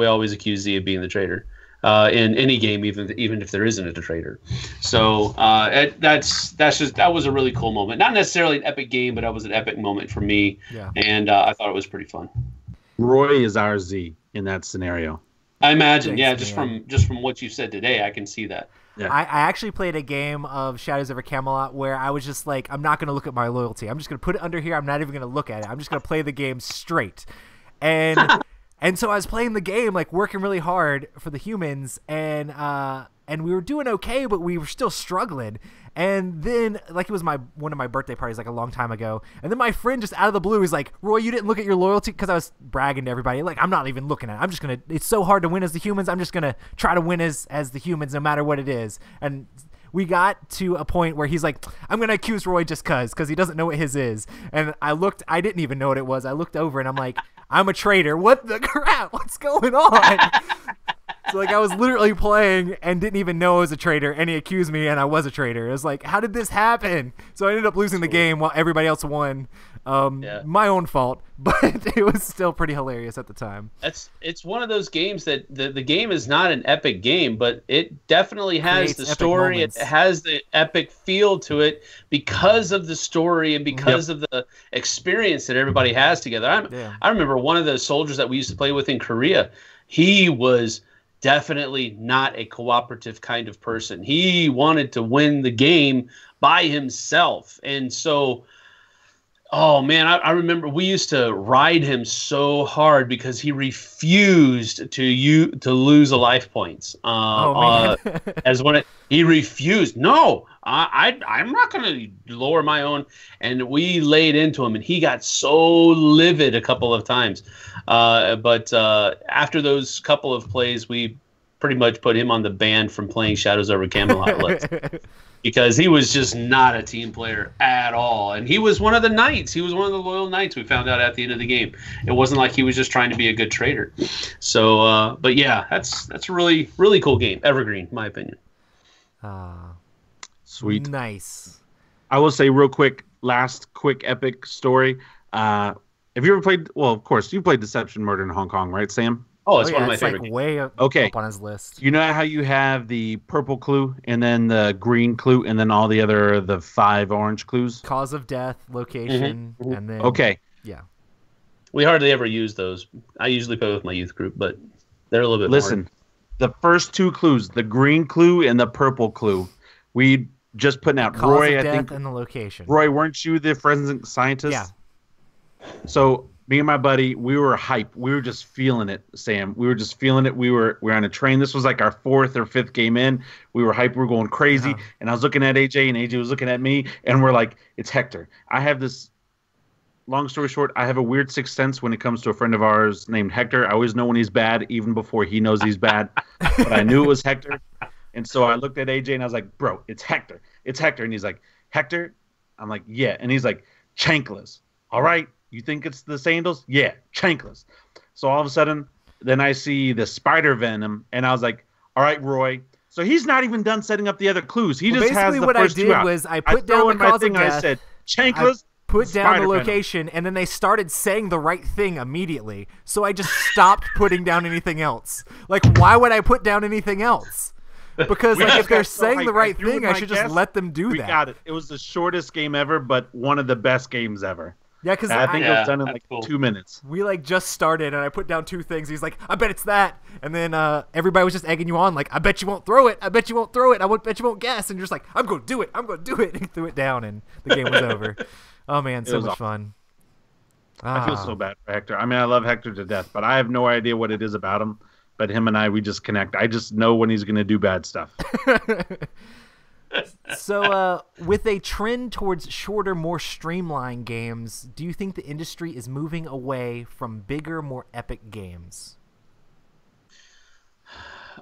S3: always accuse Z of being the traitor in any game, even if there isn't a traitor. So that was a really cool moment. Not necessarily an epic game, but that was an epic moment for me.
S1: Yeah.
S3: And I thought it was pretty fun.
S2: Roy is our Z in that scenario.
S3: I imagine,
S1: Thanks,
S3: just from what you said today, I can see that.
S2: Yeah.
S1: I actually played a game of Shadows over Camelot where I was just like, I'm not going to look at my loyalty. I'm just going to put it under here. I'm not even going to look at it. I'm just going to play the game straight. And and so I was playing the game, like working really hard for the humans, and we were doing okay, but we were still struggling. And then, like, it was one of my birthday parties, like, a long time ago. And then my friend just out of the blue is like, "Roy, you didn't look at your loyalty?" Because I was bragging to everybody. Like, I'm not even looking at it. I'm just going to – it's so hard to win as the humans. I'm just going to try to win as the humans no matter what it is. And we got to a point where he's like, "I'm going to accuse Roy just because he doesn't know what his is." And I didn't even know what it was. I looked over, and I'm like, "I'm a traitor. What the crap? What's going on?" So, like, I was literally playing and didn't even know I was a traitor, and he accused me, and I was a traitor. It was like, how did this happen? So I ended up losing the game while everybody else won. My own fault, but it was still pretty hilarious at the time.
S3: It's one of those games that the game is not an epic game, but it definitely has the story. It has the epic feel to it because of the story and because of the experience that everybody has together. I remember one of the soldiers that we used to play with in Korea. He was definitely not a cooperative kind of person. He wanted to win the game by himself. And so, oh man, I remember we used to ride him so hard because he refused to lose a life points. He refused. No, I'm not going to lower my own. And we laid into him, and he got so livid a couple of times. But after those couple of plays, we pretty much put him on the ban from playing Shadows over Camelot list. Because he was just not a team player at all. And he was one of the knights. He was one of the loyal knights, we found out at the end of the game. It wasn't like he was just trying to be a good trader. So, but yeah, that's a really, really cool game. Evergreen, in my opinion.
S2: Sweet.
S1: Nice.
S2: I will say real quick, last quick epic story. Have you ever played, well, of course, you played Deception, Murder in Hong Kong, right, Sam?
S3: Oh, it's one of my favorite
S1: games.
S3: games.
S1: Way up on his list.
S2: You know how you have the purple clue and then the green clue and then all the 5 orange clues?
S1: Cause of death, location, and then...
S2: Okay.
S1: Yeah.
S3: We hardly ever use those. I usually play with my youth group, but they're a little bit
S2: Listen,
S3: more.
S2: the first 2 clues, the green clue and the purple clue, we just putting out.
S1: Cause
S2: Roy,
S1: of death
S2: I think,
S1: and the location.
S2: Roy, weren't you the forensic scientist?
S1: Yeah.
S2: So me and my buddy, we were hype. We were just feeling it, Sam. We were just feeling it. We were on a train. This was like our 4th or 5th game in. We were hype. We were going crazy. And I was looking at AJ, and AJ was looking at me, and we're like, it's Hector. I have this, long story short, I have a weird sixth sense when it comes to a friend of ours named Hector. I always know when he's bad, even before he knows he's bad. But I knew it was Hector. And so I looked at AJ, and I was like, bro, it's Hector. It's Hector. And he's like, Hector? I'm like, yeah. And he's like, chanclas. All right. You think it's the sandals? Yeah, chanclas. So all of a sudden, then I see the spider venom, and I was like, all right, Roy. So he's not even done setting up the other clues. He just has the first 2 out.
S1: Basically what I did was I put down the cause of death.
S2: I said, chanclas,
S1: put down the location, and then they started saying the right thing immediately. So I just stopped putting down anything else. Like, why would I put down anything else? Because like, if they're saying the right thing, I should just let them do that.
S2: We got it. It was the shortest game ever, but one of the best games ever.
S1: Yeah, because
S2: I think it was done in like 2 minutes.
S1: We like just started, and I put down 2 things. He's like, "I bet it's that," and then everybody was just egging you on, like, "I bet you won't throw it. I bet you won't throw it. Bet you won't guess." And you're just like, "I'm going to do it. I'm going to do it." And he threw it down, and the game was over. Oh man, so much fun.
S2: I feel so bad for Hector. I mean, I love Hector to death, but I have no idea what it is about him. But him and I, we just connect. I just know when he's going to do bad stuff.
S1: So, with a trend towards shorter, more streamlined games, do you think the industry is moving away from bigger, more epic games?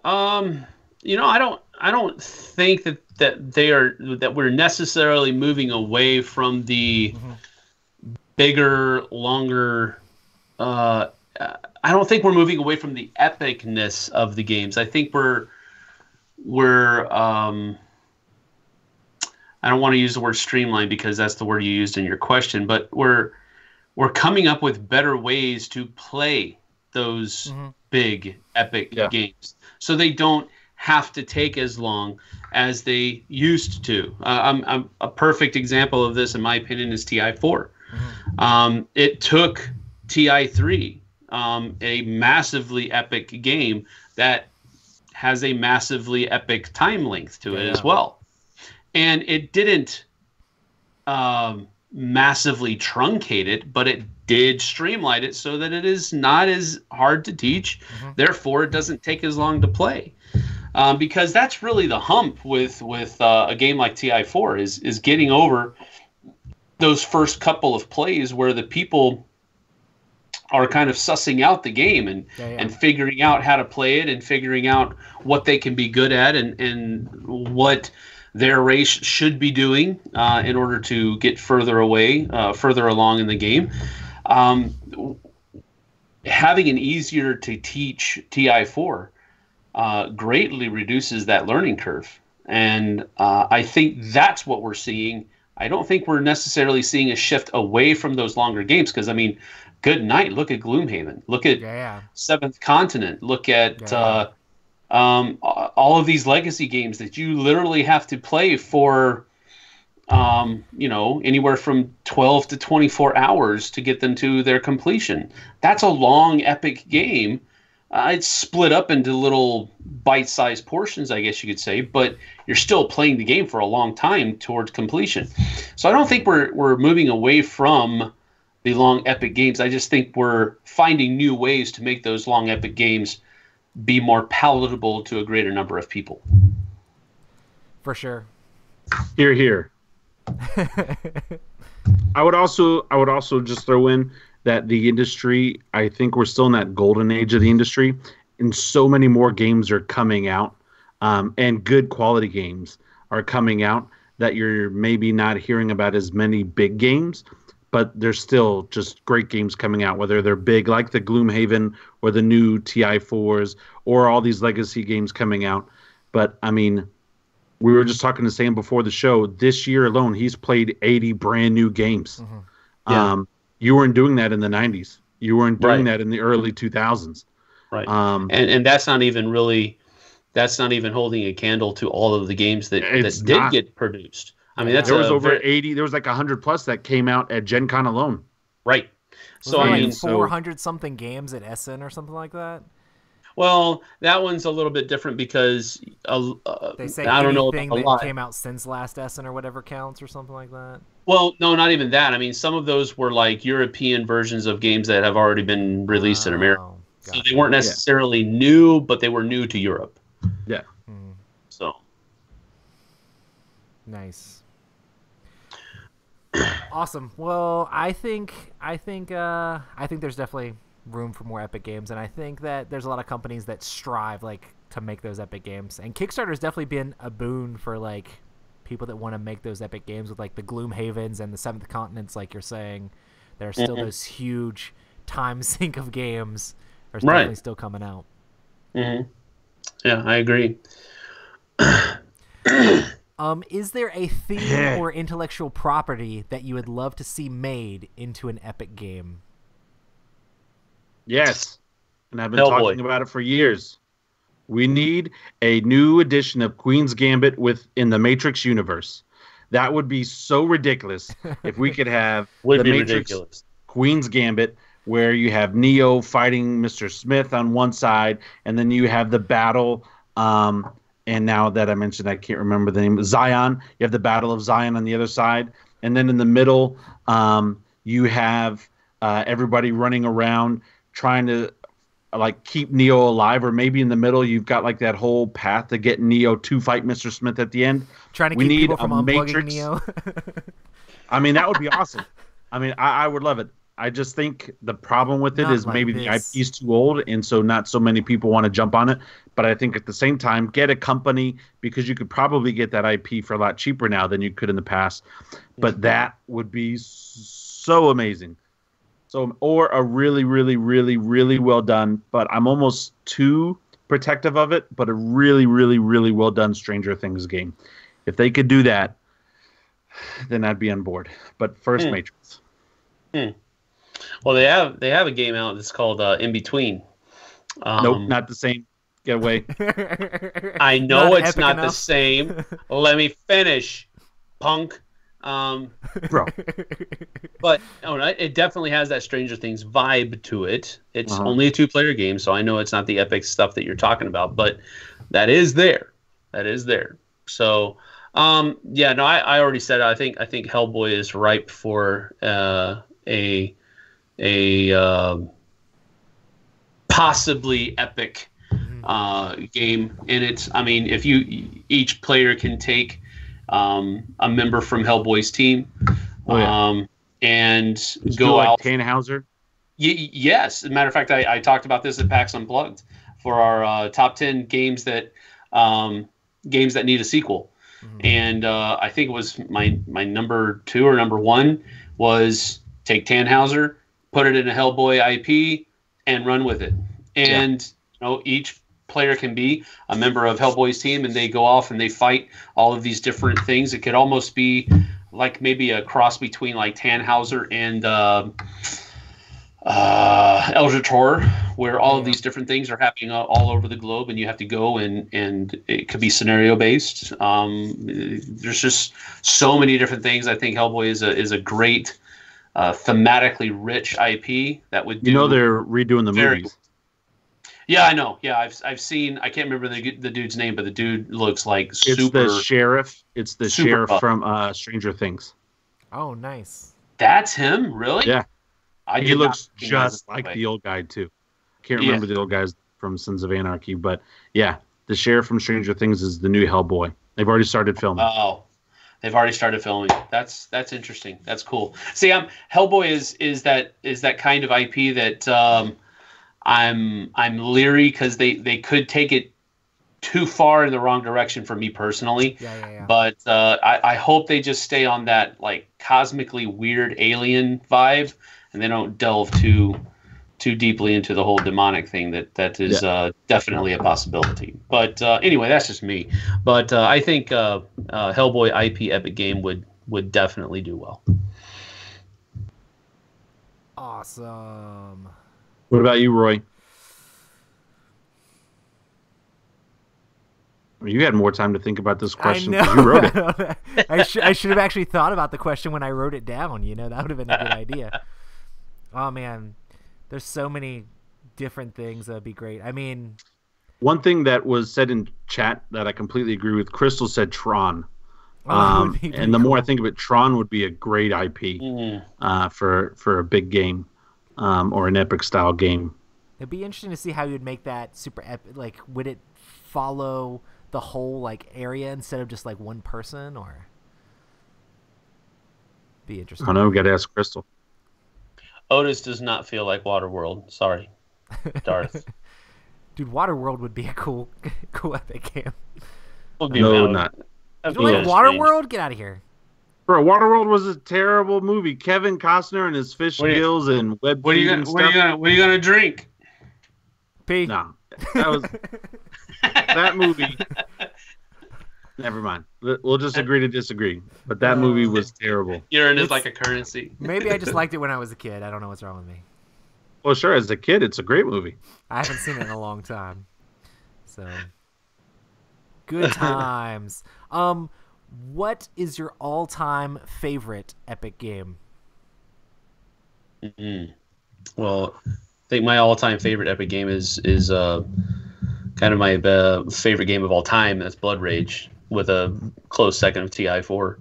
S3: I don't think that we're necessarily moving away from the bigger, longer. I don't think we're moving away from the epicness of the games. I think we're I don't want to use the word streamline because that's the word you used in your question, but we're coming up with better ways to play those big epic games, so they don't have to take as long as they used to. I'm a perfect example of this, in my opinion, is TI4. It took TI3, a massively epic game that has a massively epic time length to it as well. And it didn't massively truncate it, but it did streamline it so that it is not as hard to teach. Therefore, it doesn't take as long to play. Because that's really the hump with a game like TI4 is getting over those first couple of plays where the people are kind of sussing out the game and figuring out how to play it and figuring out what they can be good at and what their race should be doing in order to get further along in the game. Having an easier to teach TI4 greatly reduces that learning curve. And I think that's what we're seeing. I don't think we're necessarily seeing a shift away from those longer games because, I mean, good night. Look at Gloomhaven. Look at Seventh Continent. Look at all of these legacy games that you literally have to play for, anywhere from 12 to 24 hours to get them to their completion. That's a long, epic game. It's split up into little bite-sized portions, I guess you could say, but you're still playing the game for a long time towards completion. So I don't think we're moving away from the long, epic games. I just think we're finding new ways to make those long, epic games be more palatable to a greater number of people.
S1: For sure.
S2: Hear, hear. I would also just throw in that the industry, I think we're still in that golden age of the industry, and so many more games are coming out, and good quality games are coming out, that you're maybe not hearing about as many big games, but there's still just great games coming out, whether they're big like the Gloomhaven or the new TI4s or all these legacy games coming out. But I mean, we were just talking to Sam before the show. This year alone, he's played 80 brand new games.
S3: Mm-hmm. Yeah.
S2: You weren't doing that in the 90s. You weren't doing that in the early 2000s.
S3: Right. And that's not even holding a candle to all of the games that did get produced. I mean,
S2: there was over 80. There was like 100 plus that came out at Gen Con alone.
S3: Right.
S1: So I mean, 400 something games at Essen or something like that.
S3: Well, that one's a little bit different because
S1: they say
S3: I don't know
S1: anything
S3: about a
S1: that
S3: lot.
S1: came out since last Essen or whatever counts or something like that.
S3: Well, no, not even that. I mean, some of those were like European versions of games that have already been released in America. Gotcha. So they weren't necessarily new, but they were new to Europe.
S2: Yeah.
S3: So
S1: nice. Awesome. Well, I think there's definitely room for more epic games, and I think that there's a lot of companies that strive to make those epic games, and Kickstarter's definitely been a boon for people that want to make those epic games with the Gloomhavens and the Seventh Continents, like you're saying. There are still those huge time sink of games are definitely still coming out.
S3: Mm-hmm. Yeah, I agree.
S1: Is there a theme or intellectual property that you would love to see made into an epic game?
S2: Yes, and I've been talking about it for years. We need a new edition of Queen's Gambit in the Matrix universe. That would be so ridiculous if we could have the Matrix Queen's Gambit, where you have Neo fighting Mr. Smith on one side, and then you have the battle. And now that I mentioned, I can't remember the name. Zion. You have the Battle of Zion on the other side, and then in the middle, you have everybody running around trying to keep Neo alive, or maybe in the middle you've got that whole path to get Neo to fight Mr. Smith at the end.
S1: Trying to keep people from unplugging Neo.
S2: I mean, that would be awesome. I mean, I would love it. I just think the problem with it is maybe the IP is too old, and so not so many people want to jump on it. But I think at the same time, get a company, because you could probably get that IP for a lot cheaper now than you could in the past. But that would be so amazing. Or a really, really, really, really well done, but I'm almost too protective of it, but a really, really, really well done Stranger Things game. If they could do that, then I'd be on board. But first, Matrix.
S3: Well, they have a game out that's called In Between.
S2: Nope, not the same. Get away.
S3: I know it's not the same. Let me finish, punk.
S2: Bro.
S3: But it definitely has that Stranger Things vibe to it. It's only a 2-player game, so I know it's not the epic stuff that you're talking about, but that is there. So, I already said it. I think Hellboy is ripe for a possibly epic game in it. I mean, if each player can take a member from Hellboy's team, and go out.
S2: Tannhauser?
S3: Yes. As a matter of fact, I talked about this at PAX Unplugged for our top 10 games that need a sequel. And I think it was my number 2 or number 1 was take Tannhauser, put it in a Hellboy IP, and run with it. And each player can be a member of Hellboy's team, and they go off and they fight all of these different things. It could almost be like maybe a cross between Tannhauser and Eldritch Horror, where all of these different things are happening all over the globe, and you have to go and it could be scenario based. There's just so many different things. I think Hellboy is a great thematically rich IP that would do.
S2: They're redoing the movies.
S3: Yeah, I know. Yeah, I've seen. I can't remember the dude's name, but the dude looks like super.
S2: It's the sheriff. It's the sheriff from Stranger Things.
S1: Oh, nice.
S3: That's him, really?
S2: Yeah. He looks just like the old guy too. Can't remember the old guys from Sons of Anarchy, but yeah, the sheriff from Stranger Things is the new Hellboy. They've already started filming.
S3: Oh, they've already started filming. That's interesting. That's cool. See, Hellboy is that kind of IP that. I'm leery because they could take it too far in the wrong direction for me personally.
S1: Yeah.
S3: But I hope they just stay on that like cosmically weird alien vibe, and they don't delve too deeply into the whole demonic thing that is definitely a possibility. But anyway, that's just me. But I think Hellboy IP Epic game would definitely do well.
S1: Awesome.
S2: What about you, Roy? You had more time to think about this question because you wrote it.
S1: I should have actually thought about the question when I wrote it down. That would have been a good idea. Oh man, there's so many different things that'd be great. I mean,
S2: one thing that was said in chat that I completely agree with. Crystal said Tron, and the more I think of it, Tron would be a great IP for a big game or an epic style game.
S1: It'd be interesting to see how you'd make that super epic. Like, would it follow the whole like area instead of just like one person, or be interesting?
S2: I don't know. We got to ask Crystal.
S3: Otis does not feel like Waterworld. Sorry, Darth.
S1: Dude, Waterworld would be a cool epic game.
S2: No, not.
S1: You don't like Waterworld? Get out of here.
S2: Bro, Waterworld was a terrible movie. Kevin Costner and his fish gills and web.
S3: What are you gonna drink?
S1: Pee.
S2: No, that was that movie. Never mind. We'll just agree to disagree. But that movie was terrible.
S3: Urine is like a currency.
S1: Maybe I just liked it when I was a kid. I don't know what's wrong with me.
S2: Well, sure. As a kid, it's a great movie.
S1: I haven't seen it in a long time. So, good times. What is your all-time favorite epic game?
S3: Well, I think my all-time favorite epic game is kind of my favorite game of all time. That's Blood Rage, with a close second of TI4.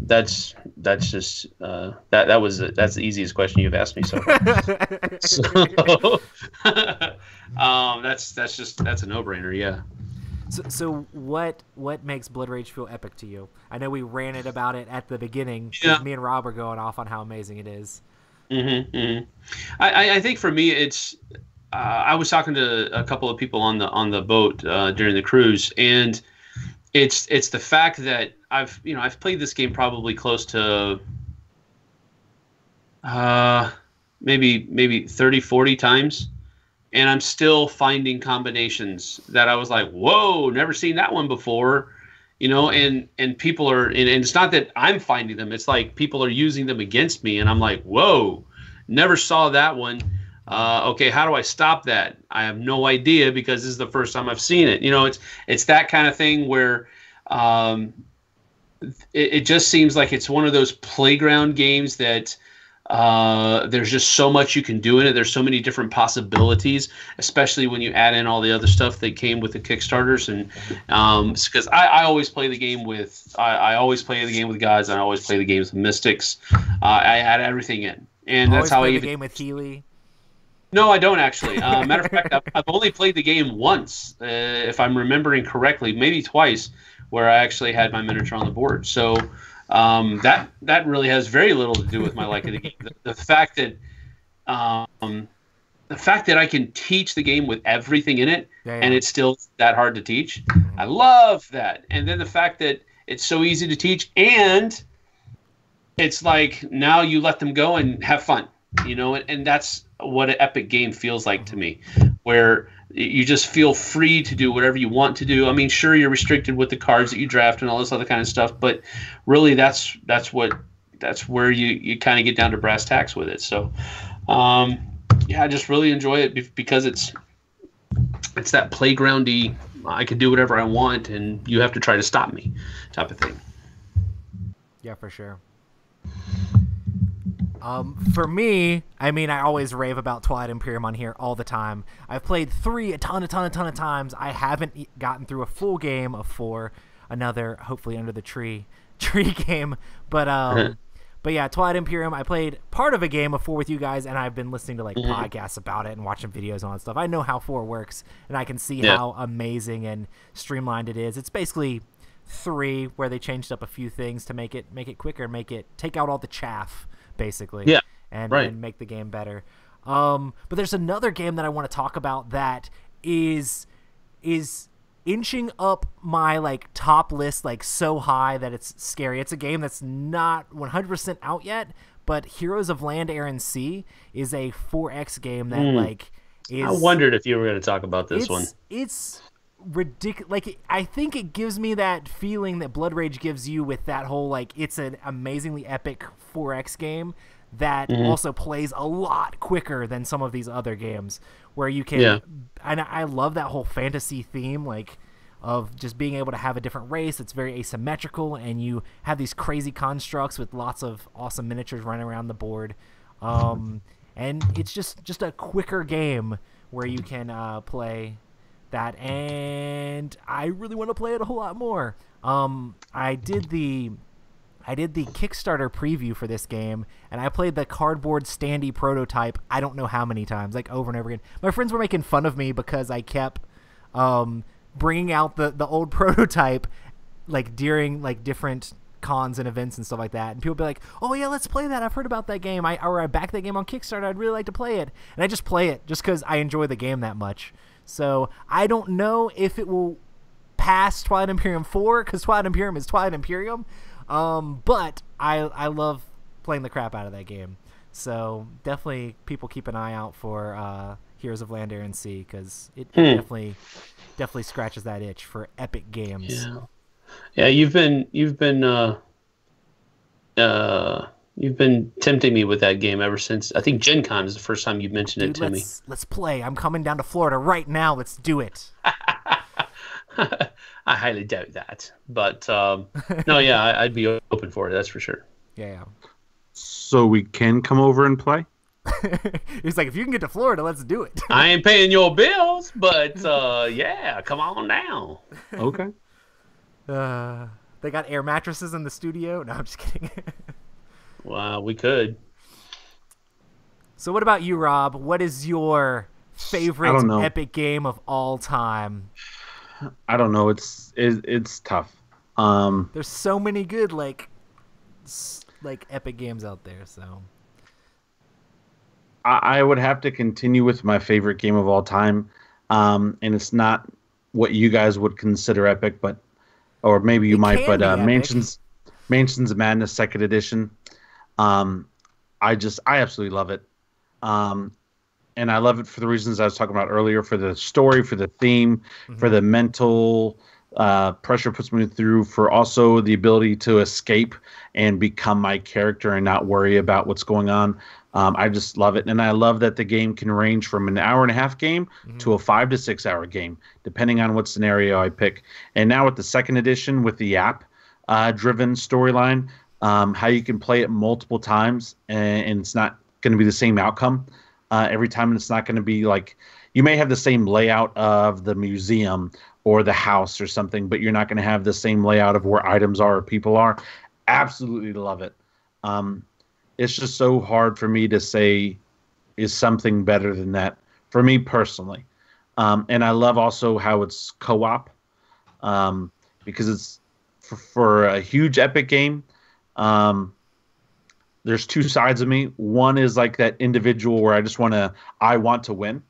S1: Nice.
S3: That's just that's the easiest question you've asked me so far. That's a no-brainer. Yeah.
S1: So what makes Blood Rage feel epic to you? I know we ranted about it at the beginning.
S3: Yeah.
S1: Me and Rob were going off on how amazing it is.
S3: I think for me it's I was talking to a couple of people on the boat during the cruise, and it's the fact that I've played this game probably close to maybe 30, 40 times, and I'm still finding combinations that I was like, whoa, never seen that one before, and people are, and it's not that I'm finding them, it's like people are using them against me, and I'm like, whoa, never saw that one. Okay, how do I stop that? I have no idea because this is the first time I've seen it. It's that kind of thing where it just seems like it's one of those playground games that there's just so much you can do in it. There's so many different possibilities, especially when you add in all the other stuff that came with the Kickstarters. And because I always play the game with I always play the game with gods, and I always play the games with mystics. I add everything in, and that's how I
S1: play the game with Healey.
S3: No, I don't actually. Matter of fact, I've only played the game once, if I'm remembering correctly, maybe twice, where I actually had my miniature on the board. So that really has very little to do with my liking the game. The fact that I can teach the game with everything in it, and it's still that hard to teach, I love that. And then the fact that it's so easy to teach, and it's like now you let them go and have fun, and that's what an epic game feels like to me, where you just feel free to do whatever you want to do. I mean, sure, you're restricted with the cards that you draft and all this other kind of stuff, but really that's where you kind of get down to brass tacks with it. So I just really enjoy it because it's that playgroundy, I can do whatever I want and you have to try to stop me type of thing.
S1: Yeah, for sure. For me, I mean, I always rave about Twilight Imperium on here all the time. I've played 3 a ton of times. I haven't gotten through a full game of 4, another hopefully under the tree game. But yeah, Twilight Imperium. I played part of a game of 4 with you guys, and I've been listening to podcasts about it and watching videos and all that stuff. I know how 4 works, and I can see how amazing and streamlined it is. It's basically 3 where they changed up a few things to make it quicker, take out all the chaff, basically, and make the game better. But there's another game that I want to talk about that is inching up my like top list like so high that it's scary. It's a game that's not 100% out yet, but Heroes of Land, Air, and Sea is a 4X game that like is.
S3: I wondered if you were going to talk about this one.
S1: It's ridiculous. Like I think it gives me that feeling that Blood Rage gives you with that whole like it's an amazingly epic 4X game that also plays a lot quicker than some of these other games where you can and I love that whole fantasy theme like of just being able to have a different race that's very asymmetrical and you have these crazy constructs with lots of awesome miniatures running around the board, and it's just a quicker game where you can play that, and I really want to play it a whole lot more. I did the Kickstarter preview for this game, and I played the cardboard standee prototype I don't know how many times, like over and over again. My friends were making fun of me because I kept bringing out the old prototype like during like different cons and events and stuff like that, and people would be like, oh yeah, let's play that, I've heard about that game, I backed that game on Kickstarter, I'd really like to play it. And I just play it just because I enjoy the game that much. So I don't know if it will pass Twilight Imperium 4 because Twilight Imperium is Twilight Imperium. But I love playing the crap out of that game. So definitely people keep an eye out for Heroes of Land, Air, and Sea because it definitely scratches that itch for epic games.
S3: Yeah, you've been tempting me with that game ever since I think Gen Con is the first time you mentioned it to me.
S1: Let's play. I'm coming down to Florida right now. Let's do it.
S3: I highly doubt that, but no, yeah, I'd be open for it. That's for sure.
S1: Yeah.
S2: So we can come over and play.
S1: He's like, if you can get to Florida, let's do it.
S3: I ain't paying your bills, but yeah, come on down.
S2: Okay.
S1: They got air mattresses in the studio. No, I'm just kidding.
S3: Wow, we could.
S1: So, what about you, Rob? What is your favorite epic game of all time?
S2: I don't know. It's tough.
S1: There's so many good like epic games out there. So
S2: I would have to continue with my favorite game of all time, and it's not what you guys would consider epic, or maybe you might. But Mansions of Madness Second Edition. I absolutely love it. And I love it for the reasons I was talking about earlier, for the story, for the theme, for the mental pressure puts me through, for also the ability to escape and become my character and not worry about what's going on. I just love it. And I love that the game can range from an hour-and-a-half game to a 5 to 6 hour game, depending on what scenario I pick. And now with the second edition, with the app-driven storyline, how you can play it multiple times and it's not going to be the same outcome every time, and it's not going to be like you may have the same layout of the museum or the house or something, but you're not going to have the same layout of where items are or people are. Absolutely love it. It's just so hard for me to say is something better than that for me personally. And I love also how it's co-op, because it's for a huge epic game. There's two sides of me. One is like that individual where I want to win,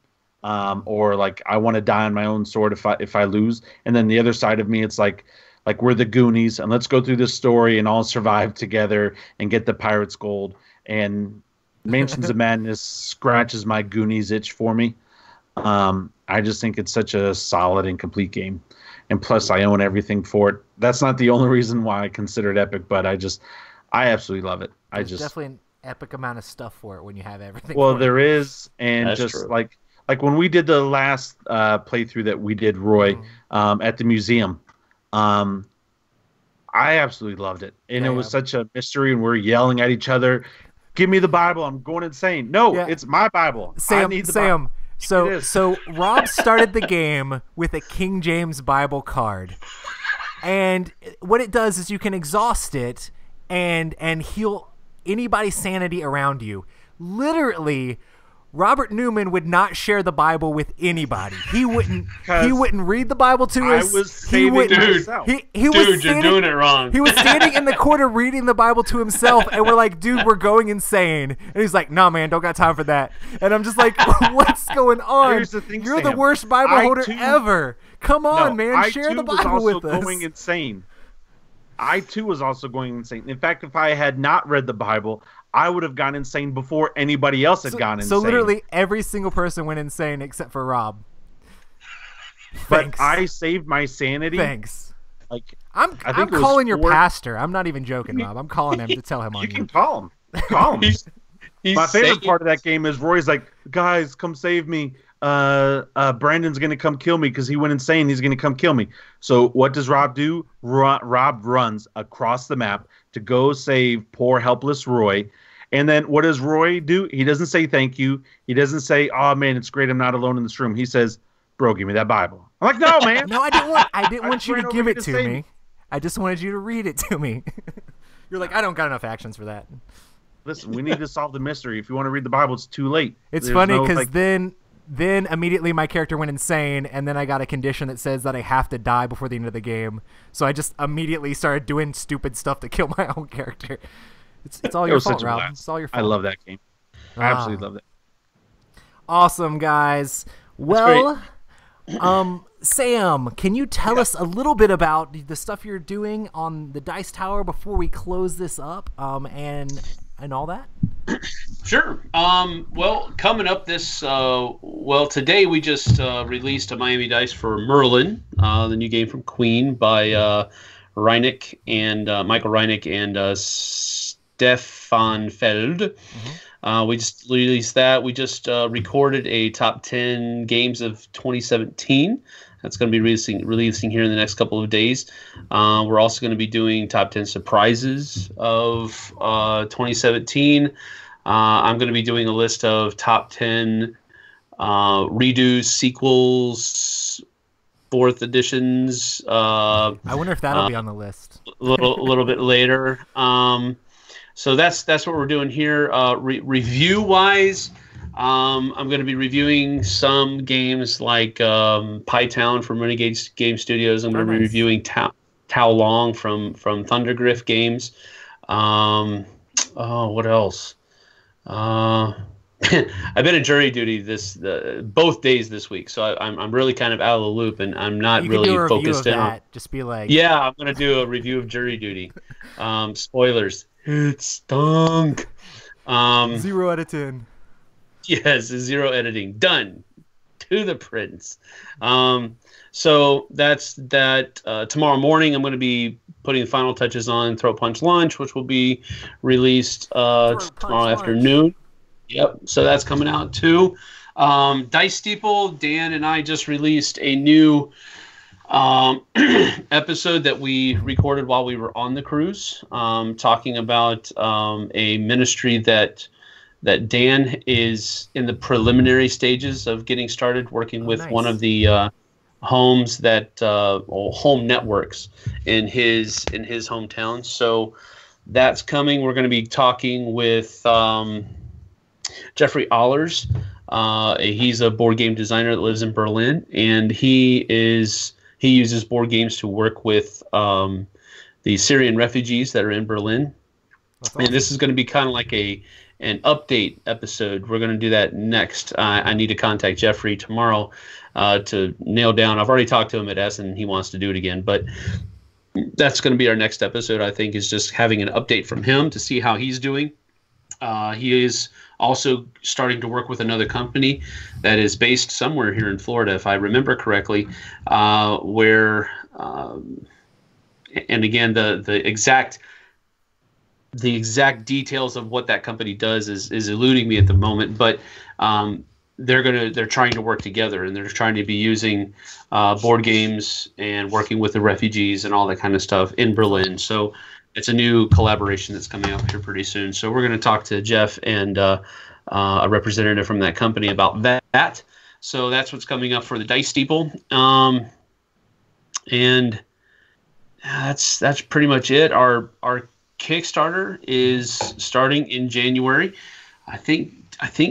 S2: or like I want to die on my own sword if I lose. And then the other side of me, it's like we're the Goonies and let's go through this story and all survive together and get the Pirate's Gold. And Mansions of Madness scratches my Goonies itch for me. I just think it's such a solid and complete game. And plus I own everything for it. That's not the only reason why I consider it epic, but I absolutely love it.
S1: There's definitely an epic amount of stuff for it when you have everything.
S2: Well, there is, and that's just true. like when we did the last playthrough that we did, Roy, at the museum, I absolutely loved it, and it was such a mystery, and we're yelling at each other, "Give me the Bible! I'm going insane!" No, it's my Bible.
S1: Sam,
S2: I need the Bible.
S1: So Rob started the game with a King James Bible card, and what it does is you can exhaust it and heal anybody's sanity around you. Literally, Robert Newman would not share the Bible with anybody. He wouldn't read the Bible to us.
S2: I was saving myself.
S3: Dude, you're doing it wrong.
S1: He was standing in the corner reading the Bible to himself, and we're like, dude, we're going insane. And he's like, nah, man, don't got time for that. And I'm just like, what's going on?
S2: Here's the thing,
S1: you're
S2: Sam.
S1: the worst Bible holder ever. Come on, man, share the Bible with us.
S2: I, too, was also going insane. I, too, was also going insane. In fact, if I had not read the Bible, I would have gone insane before anybody else had gone insane.
S1: So literally every single person went insane except for Rob.
S2: But
S1: Thanks.
S2: I saved my sanity.
S1: Thanks.
S2: Like
S1: I'm calling your pastor. I'm not even joking, Rob. I'm calling him to tell him on you.
S2: You can call him. Call him. My favorite part of that game is Roy's like, guys, come save me. Brandon's gonna come kill me because he went insane. He's gonna come kill me. So what does Rob do? Rob runs across the map to go save poor helpless Roy. And then what does Roy do? He doesn't say thank you. He doesn't say, oh man, it's great I'm not alone in this room. He says, bro, give me that Bible. I'm like, no, man.
S1: No, I didn't want you to give it to me. I just wanted you to read it to me. You're like, I don't got enough actions for that.
S2: Listen, we need to solve the mystery. If you want to read the Bible, it's too late.
S1: It's funny because then immediately my character went insane, and then I got a condition that says that I have to die before the end of the game. So I just immediately started doing stupid stuff to kill my own character. It's all your fault, Rob. It's all your fault.
S2: I love that game. I absolutely love it.
S1: Awesome, guys. Well, Sam, can you tell us a little bit about the stuff you're doing on the Dice Tower before we close this up, and all that?
S3: Sure. Well, coming up today we just released a Miami Dice for Merlin, the new game from Queen by Reineck and Michael Reineck and Stefan Feld. Mm-hmm. We just released that. We just recorded a top 10 games of 2017. That's going to be releasing here in the next couple of days. We're also going to be doing top 10 surprises of 2017. I'm going to be doing a list of top 10 redos, sequels, 4th editions.
S1: I wonder if that'll be on the list.
S3: A little bit later. So that's what we're doing here. Review wise, I'm going to be reviewing some games like Pie Town from Renegade Game Studios. I'm going to be reviewing Tao Long from Thundergriff Games. What else? I've been in jury duty both days this week, so I'm really kind of out of the loop, and I'm not really focused in on.
S1: Just be like,
S3: yeah, I'm going to do a review of jury duty. Spoilers. It stunk.
S1: 0 out of 10.
S3: Yes, 0 editing. Done. To the prince. So that's that. Tomorrow morning, I'm going to be putting the final touches on Throat Punch Lunch, which will be released tomorrow afternoon. Yep. So that's coming out too. Dice Steeple, Dan and I just released a new episode that we recorded while we were on the cruise, talking about a ministry that Dan is in the preliminary stages of getting started working with. Nice. One of the homes home networks in his hometown. So that's coming. We're going to be talking with Jeffrey Allers. He's a board game designer that lives in Berlin, and he uses board games to work with the Syrian refugees that are in Berlin. Awesome. And this is going to be kind of like an update episode. We're going to do that next. I need to contact Jeffrey tomorrow to nail down. I've already talked to him at Essen, and he wants to do it again. But that's going to be our next episode, I think, is just having an update from him to see how he's doing. He is also starting to work with another company that is based somewhere here in Florida, if I remember correctly, where, and again, the exact details of what that company does is eluding me at the moment, but they're trying to work together, and they're trying to be using board games and working with the refugees and all that kind of stuff in Berlin. So it's a new collaboration that's coming up here pretty soon. So we're going to talk to Jeff and a representative from that company about that. So that's what's coming up for the Dice Steeple. And that's pretty much it. Our Kickstarter is starting in January. I think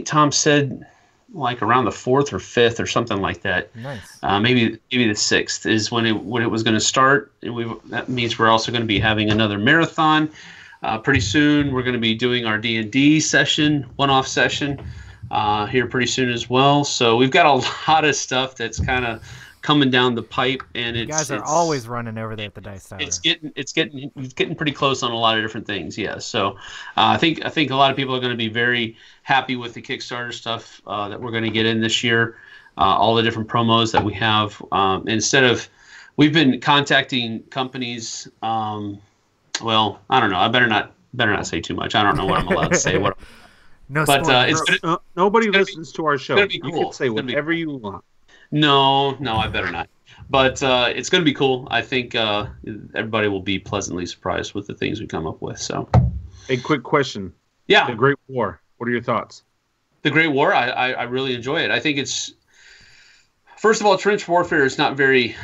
S3: Tom said like around the 4th or 5th or something like that.
S1: Nice.
S3: Maybe the 6th is when it was going to start. And that means we're also going to be having another marathon pretty soon. We're going to be doing our D&D session, one-off session here pretty soon as well. So we've got a lot of stuff that's kind of coming down the pipe, and
S1: you guys are always running over there at the Dice Tower.
S3: It's getting pretty close on a lot of different things. Yeah, so I think a lot of people are going to be very happy with the Kickstarter stuff that we're going to get in this year. All the different promos that we have. We've been contacting companies. Well, I don't know. I better not say too much. I don't know what I'm allowed to say.
S2: Nobody listens to our show.
S3: It's gonna be cool.
S2: You can say whatever you want.
S3: No, I better not. But it's going to be cool. I think everybody will be pleasantly surprised with the things we come up with. So,
S2: a quick question.
S3: Yeah.
S2: The Great War. What are your thoughts?
S3: The Great War, I really enjoy it. I think it's, first of all, trench warfare is not very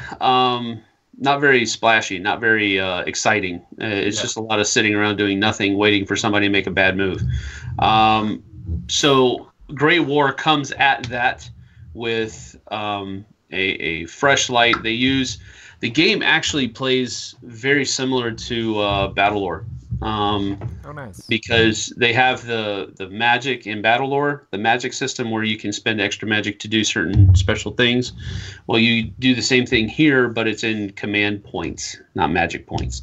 S3: splashy, not very exciting. It's just a lot of sitting around doing nothing, waiting for somebody to make a bad move. So Great War comes at that with a fresh light. The game actually plays very similar to Battlelore.
S1: Nice.
S3: Because they have the magic in Battlelore, the magic system where you can spend extra magic to do certain special things. Well, you do the same thing here, but it's in command points, not magic points.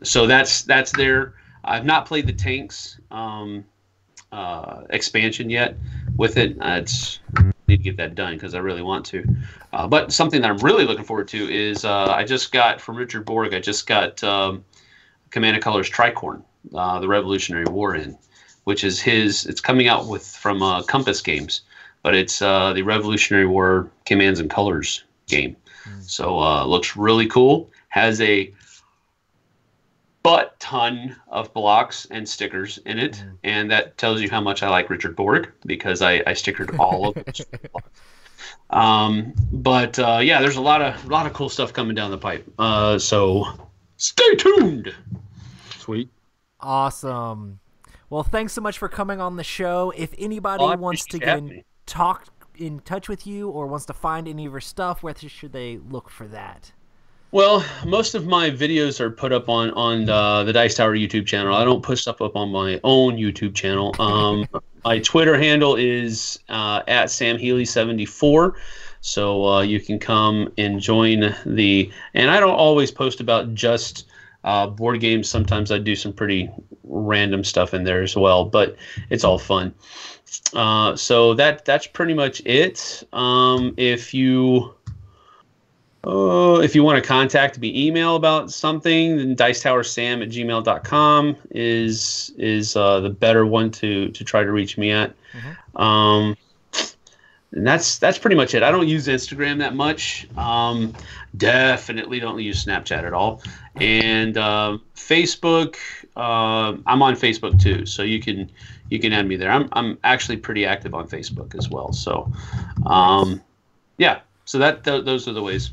S3: So that's there. I've not played the tanks expansion yet with it. Need to get that done because I really want to. But something that I'm really looking forward to is I just got from Richard Borg. I just got Command and Colors Tricorn, the Revolutionary War which is it's coming out from Compass Games, but it's the Revolutionary War Commands and Colors game. So looks really cool. Has a butt ton of blocks and stickers in it, and that tells you how much I like Richard Borg because I stickered all of it. Yeah, there's a lot of cool stuff coming down the pipe. So stay tuned.
S2: Sweet.
S1: Awesome. Well, thanks so much for coming on the show. If anybody wants to get in touch with you or wants to find any of your stuff, where should they look for that?
S3: Well, most of my videos are put up on the Dice Tower YouTube channel. I don't put stuff up on my own YouTube channel. My Twitter handle is at SamHealey74. So you can come and join and I don't always post about just board games. Sometimes I do some pretty random stuff in there as well, but it's all fun. So that's pretty much it. If you want to contact me, email about something, then dicetowersam@gmail.com is the better one to try to reach me at. And that's pretty much it. I don't use Instagram that much. Definitely don't use Snapchat at all. And Facebook, I'm on Facebook too, so you can add me there. I'm actually pretty active on Facebook as well. So, yeah. So those are the ways.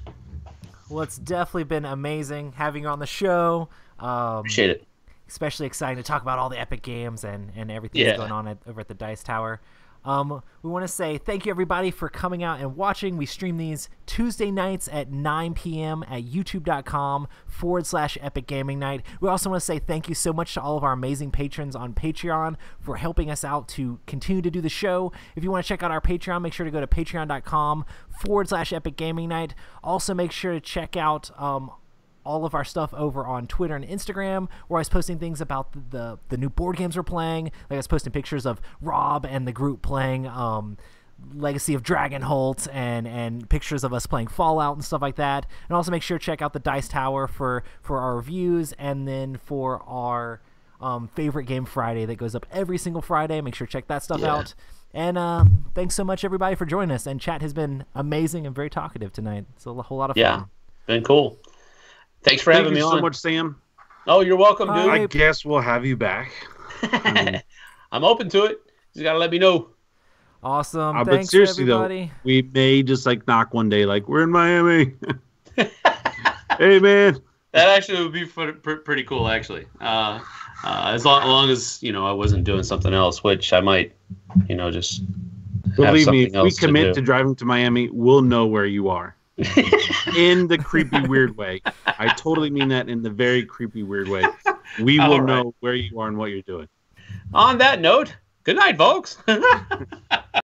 S1: Well, it's definitely been amazing having you on the show.
S3: Appreciate it.
S1: Especially exciting to talk about all the epic games and everything that's going on over at the Dice Tower. We want to say thank you, everybody, for coming out and watching. We stream these Tuesday nights at 9 p.m. at youtube.com/Epic Gaming Night. We also want to say thank you so much to all of our amazing patrons on Patreon for helping us out to continue to do the show. If you want to check out our Patreon, make sure to go to patreon.com/Epic Gaming Night. Also, make sure to check out all of our stuff over on Twitter and Instagram, where I was posting things about the new board games we're playing. Like I was posting pictures of Rob and the group playing Legacy of Dragonholt and pictures of us playing Fallout and stuff like that. And also make sure to check out the Dice Tower for our reviews, and then for our favorite game Friday that goes up every single Friday. Make sure to check that stuff out. And thanks so much, everybody, for joining us. And chat has been amazing and very talkative tonight. It's a whole lot of fun.
S3: Yeah, been cool. Thanks for having me on.
S2: Thank you so much, Sam.
S3: Oh, you're welcome, dude.
S2: I guess we'll have you back.
S3: I'm open to it. You got to let me know.
S1: Awesome.
S2: But
S1: Thanks,
S2: seriously,
S1: everybody.
S2: Though, we may just knock one day, we're in Miami. Hey, man.
S3: That actually would be pretty cool, actually. As long as, I wasn't doing something else, which I might, just
S2: Believe me, if
S3: something
S2: we
S3: else to
S2: commit
S3: do.
S2: to driving to Miami, we'll know where you are. In the creepy, weird way. I totally mean that in the very creepy, weird way. We will know where you are and what you're doing.
S3: On that note, good night, folks.